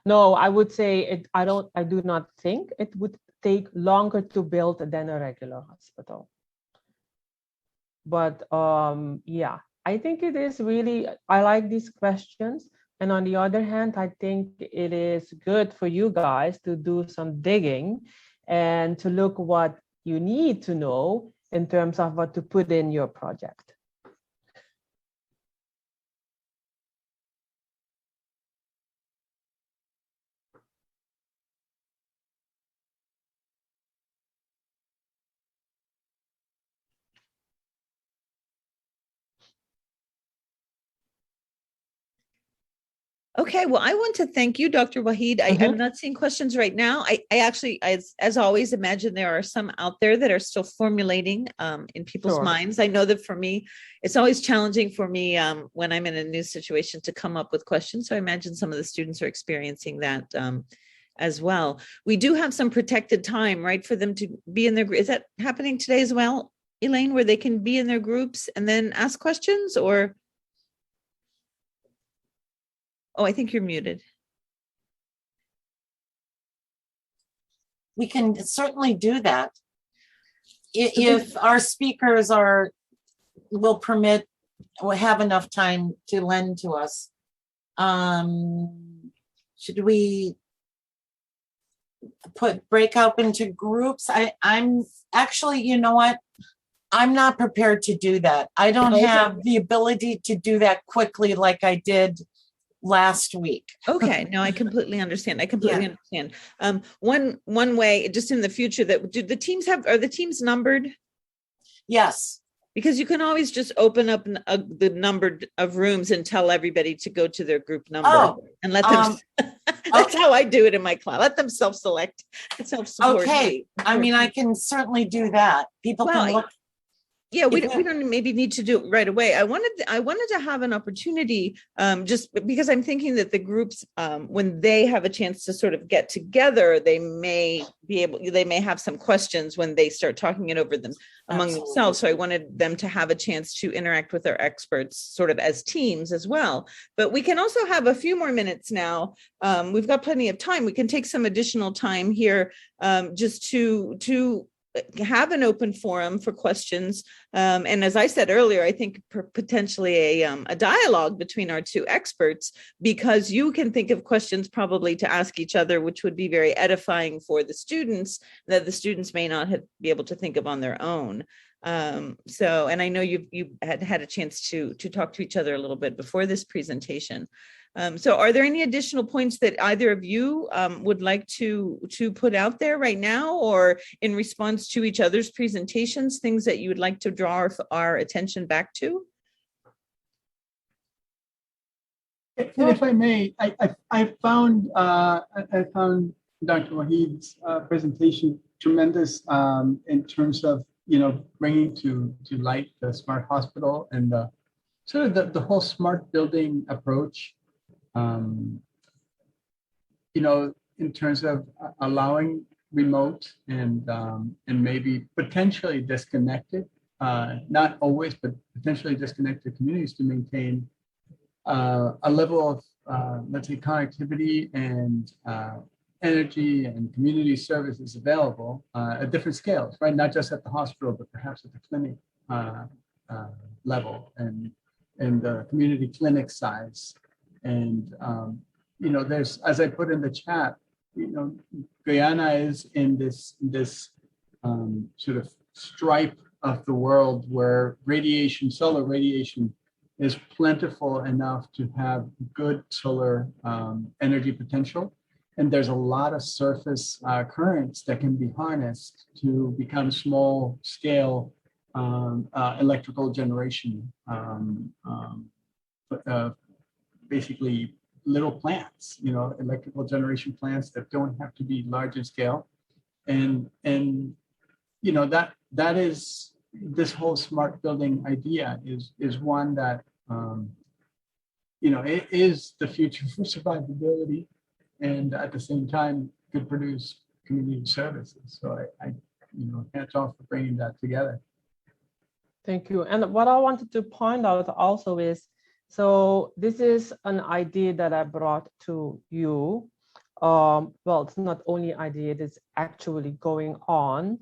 No, I would say I do not think it would take longer to build than a regular hospital. But yeah, I think it is really, I like these questions. And on the other hand, I think it is good for you guys to do some digging and to look what you need to know in terms of what to put in your project. Okay, well, I want to thank you, Dr. Wahid. I'm not seeing questions right now. I actually, as always, imagine there are some out there that are still formulating in people's minds. I know that for me, it's always challenging for me when I'm in a new situation to come up with questions. So I imagine some of the students are experiencing that as well. We do have some protected time, right, for them to be in their group. Is that happening today as well, Elaine, where they can be in their groups and then ask questions, or? Oh, I think you're muted. We can certainly do that. If our speakers will permit or have enough time to lend to us. Should we break up into groups? I'm actually, you know what? I'm not prepared to do that. I don't have the ability to do that quickly like I did last week. Okay, no, I completely understand. Understand. One way, just in the future, that do the teams are the teams numbered? Yes. Because you can always just open up the number of rooms and tell everybody to go to their group number and let them. That's how I do it in my class. Let them self-select. Okay. I mean, I can certainly do that. People can look. Yeah, we don't maybe need to do it right away. I wanted to have an opportunity, just because I'm thinking that the groups, when they have a chance to sort of get together, they may have some questions when they start talking it over them among themselves. So I wanted them to have a chance to interact with our experts sort of as teams as well. But we can also have a few more minutes now. We've got plenty of time. We can take some additional time here just to have an open forum for questions. And as I said earlier, I think potentially a dialogue between our two experts, because you can think of questions probably to ask each other, which would be very edifying for the students that the students may not be able to think of on their own. And I know you had a chance to talk to each other a little bit before this presentation. So are there any additional points that either of you would like to put out there right now, or in response to each other's presentations, things that you would like to draw our attention back to? If I may, I found Dr. Wahid's presentation tremendous in terms of, bringing to light the smart hospital and sort of the whole smart building approach. In terms of allowing remote and maybe potentially disconnected, not always, but potentially disconnected communities to maintain a level of, let's say, connectivity and energy and community services available at different scales, right? Not just at the hospital, but perhaps at the clinic level and the community clinic size. And there's, as I put in the chat, Guyana is in this sort of stripe of the world where solar radiation is plentiful enough to have good solar energy potential. And there's a lot of surface currents that can be harnessed to become small scale electrical generation, basically little plants, electrical generation plants that don't have to be large in scale. And that is, this whole smart building idea is one that, it is the future for survivability, and at the same time could produce community services. So I hats off for bringing that together. Thank you. And what I wanted to point out also is, so this is an idea that I brought to you. Well, it's not only idea, it is actually going on.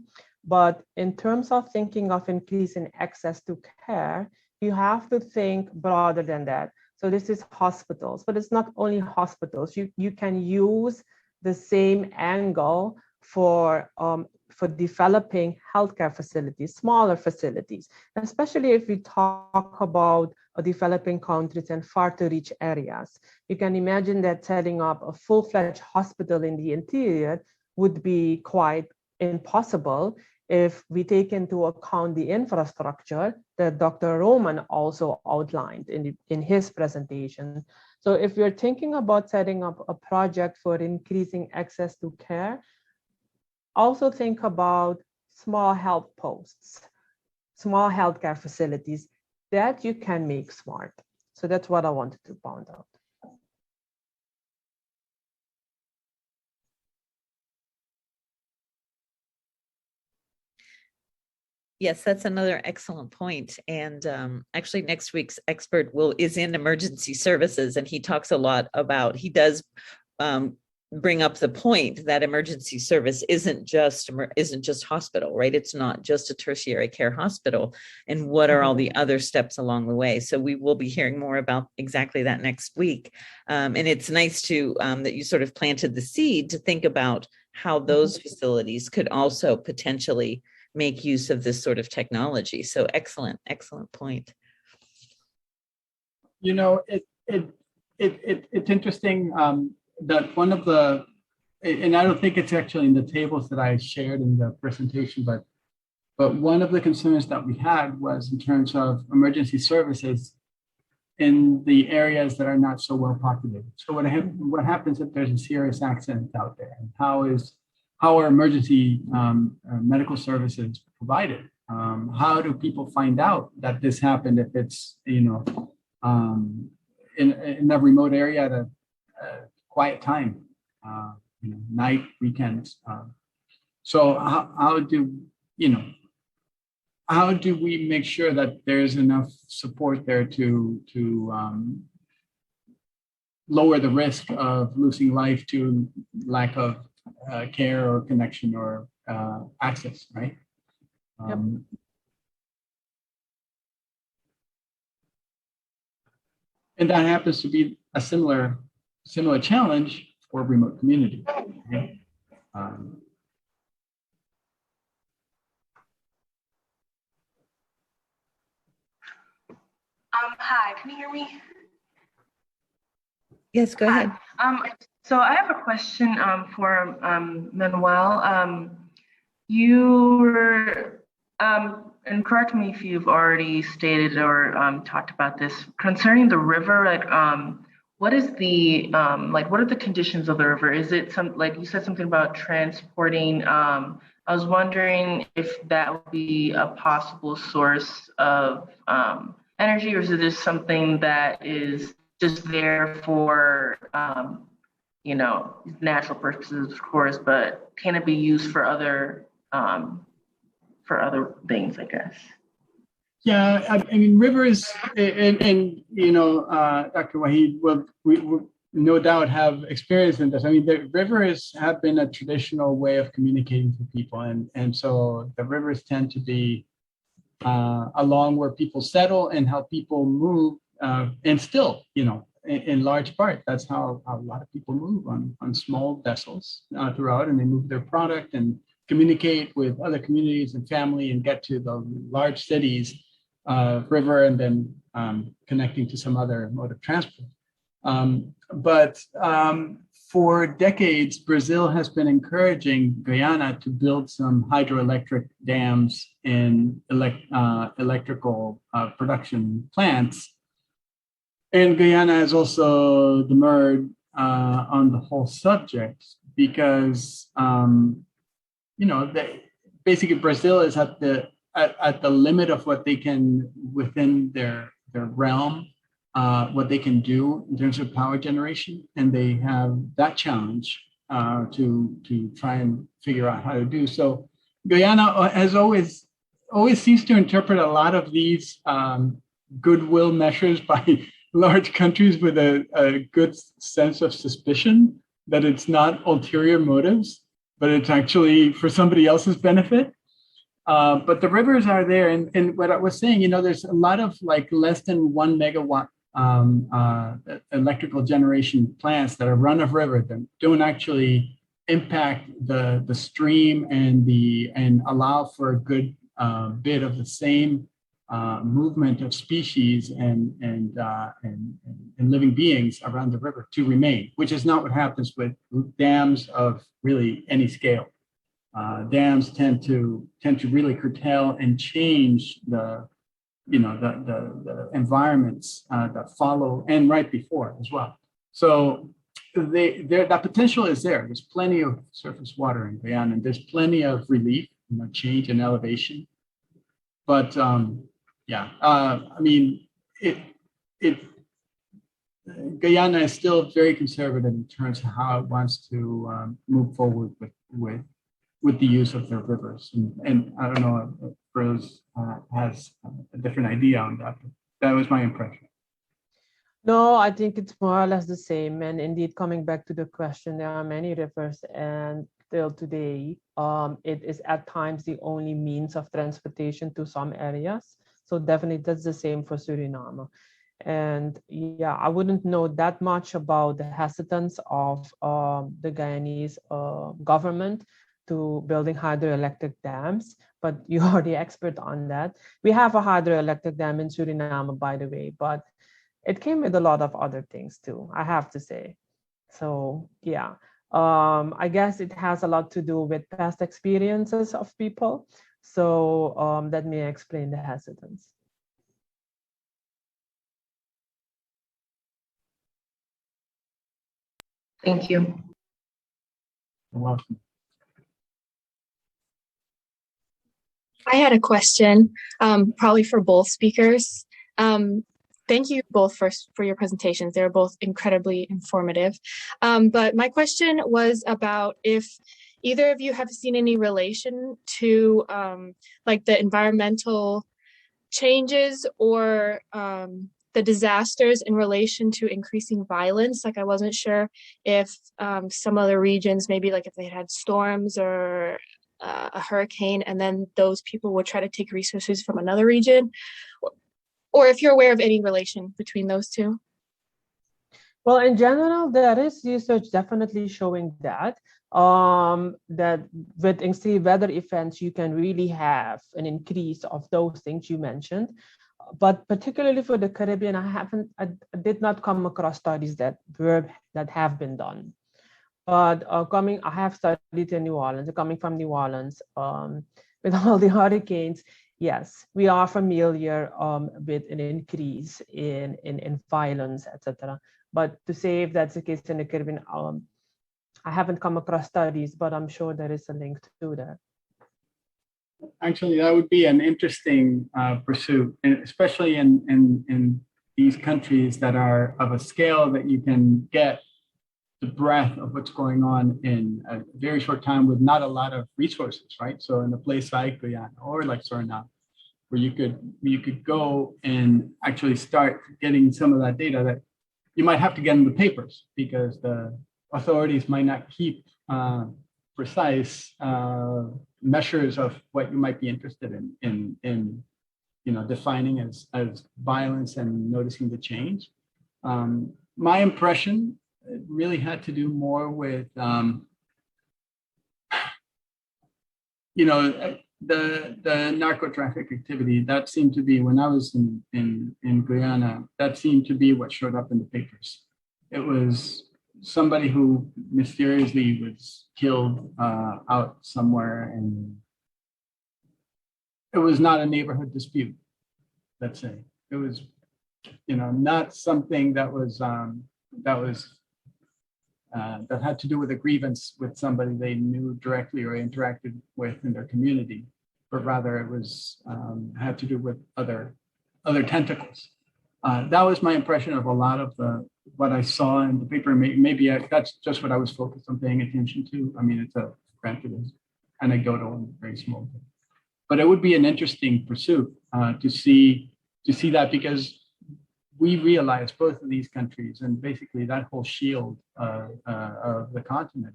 But in terms of thinking of increasing access to care, you have to think broader than that. So this is hospitals, but it's not only hospitals. You can use the same angle for developing healthcare facilities, smaller facilities, especially if we talk about developing countries and far to reach areas. You can imagine that setting up a full-fledged hospital in the interior would be quite impossible if we take into account the infrastructure that Dr. Roman also outlined in his presentation. So if you're thinking about setting up a project for increasing access to care, also think about small health posts, small healthcare facilities that you can make smart. So that's what I wanted to point out. Yes, that's another excellent point. And actually next week's expert is in emergency services, and he talks a lot about, he does bring up the point that emergency service isn't just hospital, right? It's not just a tertiary care hospital. And what are all the other steps along the way? So we will be hearing more about exactly that next week. And it's nice to that you sort of planted the seed to think about how those facilities could also potentially make use of this sort of technology. So excellent point. It's interesting that one of the, and I don't think it's actually in the tables that I shared in the presentation, but one of the concerns that we had was in terms of emergency services in the areas that are not so well populated. So what happens if there's a serious accident out there, and how are emergency medical services provided? How do people find out that this happened if it's in a remote area at a quiet time, night, weekends? So how do we make sure that there's enough support there to lower the risk of losing life to lack of care or connection or access, right? Yep. And that happens to be a similar challenge for remote communities. Okay? Hi, can you hear me? Yes, go ahead. So I have a question for Manuel. You were, and correct me if you've already stated or talked about this, concerning the river, like what is the, what are the conditions of the river? Is it like you said something about transporting, I was wondering if that would be a possible source of energy, or is it just something that is just there for, natural purposes, of course, but can it be used for other things, I guess? Yeah, I mean, rivers, and Dr. Wahid will we no doubt have experience in this. I mean, the rivers have been a traditional way of communicating to people, and so the rivers tend to be along where people settle and how people move, and still, in large part, that's how a lot of people move on small vessels throughout, and they move their product and communicate with other communities and family and get to the large cities, river, and then connecting to some other mode of transport. But for decades, Brazil has been encouraging Guyana to build some hydroelectric dams and electrical production plants. And Guyana has also demurred on the whole subject because, basically Brazil is at the limit of what they can, within their realm, what they can do in terms of power generation, and they have that challenge to try and figure out how to do so. Guyana has always seems to interpret a lot of these goodwill measures by large countries with a good sense of suspicion that it's not ulterior motives, but it's actually for somebody else's benefit. But the rivers are there, and what I was saying, there's a lot of like less than 1 megawatt electrical generation plants that are run of river that don't actually impact the stream and allow for a good bit of the same movement of species and living beings around the river to remain, which is not what happens with dams of really any scale. Dams tend to really curtail and change the environments that follow and right before as well. So that potential is there. There's plenty of surface water in Guyana, and there's plenty of relief, change and elevation. But Guyana is still very conservative in terms of how it wants to move forward with the use of their rivers. And I don't know if Firoz has a different idea on that, but that was my impression. No, I think it's more or less the same. And indeed, coming back to the question, there are many rivers, and till today, it is at times the only means of transportation to some areas. So definitely that's the same for Suriname. And yeah, I wouldn't know that much about the hesitance of the Guyanese government to building hydroelectric dams, but you are the expert on that. We have a hydroelectric dam in Suriname, by the way, but it came with a lot of other things too, I have to say. So yeah, I guess it has a lot to do with past experiences of people. So that may explain the hesitance. Thank you. You're welcome. I had a question, probably for both speakers. Thank you both for your presentations. They were both incredibly informative. But my question was about if either of you have seen any relation to like the environmental changes or the disasters in relation to increasing violence. Like I wasn't sure if some other regions, maybe like if they had storms or a hurricane, and then those people would try to take resources from another region, or if you're aware of any relation between those two. Well, in general, there is research definitely showing that that with extreme weather events, you can really have an increase of those things you mentioned. But particularly for the Caribbean, I did not come across studies that have been done. But I have studied in New Orleans, coming from New Orleans, with all the hurricanes. Yes, we are familiar with an increase in violence, etc. But to say if that's the case in the Caribbean, I haven't come across studies, but I'm sure there is a link to that. Actually, that would be an interesting pursuit, and especially in these countries that are of a scale that you can get the breadth of what's going on in a very short time with not a lot of resources, right? So in a place like Guyana or like Suriname, where you could go and actually start getting some of that data that you might have to get in the papers because the authorities might not keep precise measures of what you might be interested in defining as violence and noticing the change. My impression really had to do more with the narco traffic activity. That seemed to be, when I was in Guyana, that seemed to be what showed up in the papers. It was somebody who mysteriously was killed out somewhere, and it was not a neighborhood dispute, let's say. It was, not something that had to do with a grievance with somebody they knew directly or interacted with in their community, but rather it was had to do with other tentacles. That was my impression of a lot of what I saw in the paper. Maybe that's just what I was focused on paying attention to. I mean, it's granted it's anecdotal and very small, but it would be an interesting pursuit to see that, because we realize both of these countries and basically that whole shield of the continent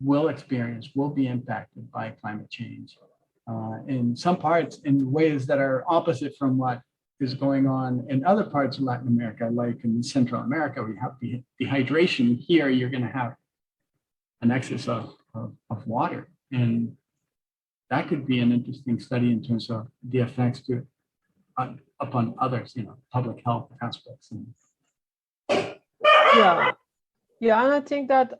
will be impacted by climate change in some parts in ways that are opposite from what is going on in other parts of Latin America, like in Central America, we have dehydration. Here, you're going to have an excess of water. And that could be an interesting study in terms of the effects upon others, public health aspects. Yeah, and I think that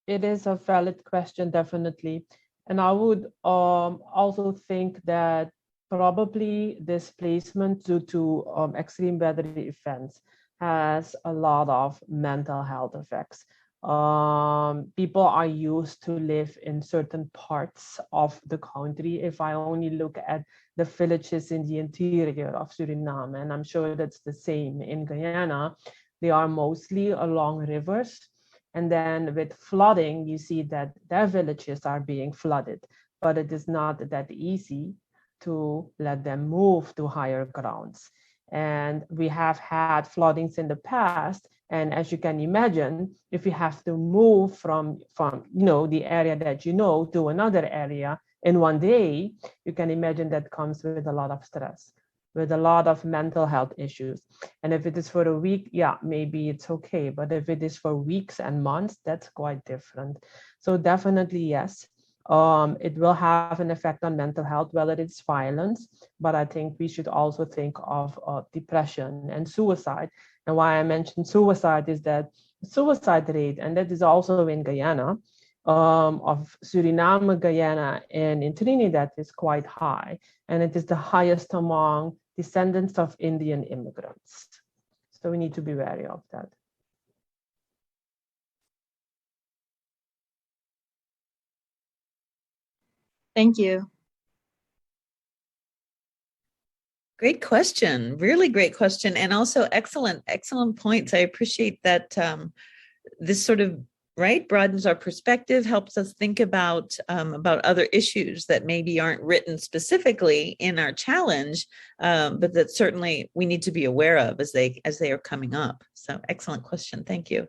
it is a valid question, definitely. And I would also think that probably displacement due to extreme weather events has a lot of mental health effects. People are used to live in certain parts of the country. If I only look at the villages in the interior of Suriname, and I'm sure that's the same in Guyana, they are mostly along rivers. And then with flooding, you see that their villages are being flooded, but it is not that easy to let them move to higher grounds. And we have had floodings in the past. And as you can imagine, if you have to move from the area that to another area in one day, you can imagine that comes with a lot of stress, with a lot of mental health issues. And if it is for a week, yeah, maybe it's okay. But if it is for weeks and months, that's quite different. So definitely, yes. It will have an effect on mental health, whether it's violence, but I think we should also think of depression and suicide. And why I mentioned suicide is that suicide rate, and that is also in Guyana, of Suriname, Guyana, and in Trinidad is quite high. And it is the highest among descendants of Indian immigrants. So we need to be wary of that. Thank you. Great question. Really great question. And also excellent points. I appreciate that this sort of broadens our perspective, helps us think about other issues that maybe aren't written specifically in our challenge, but that certainly we need to be aware of as they are coming up. So excellent question. Thank you.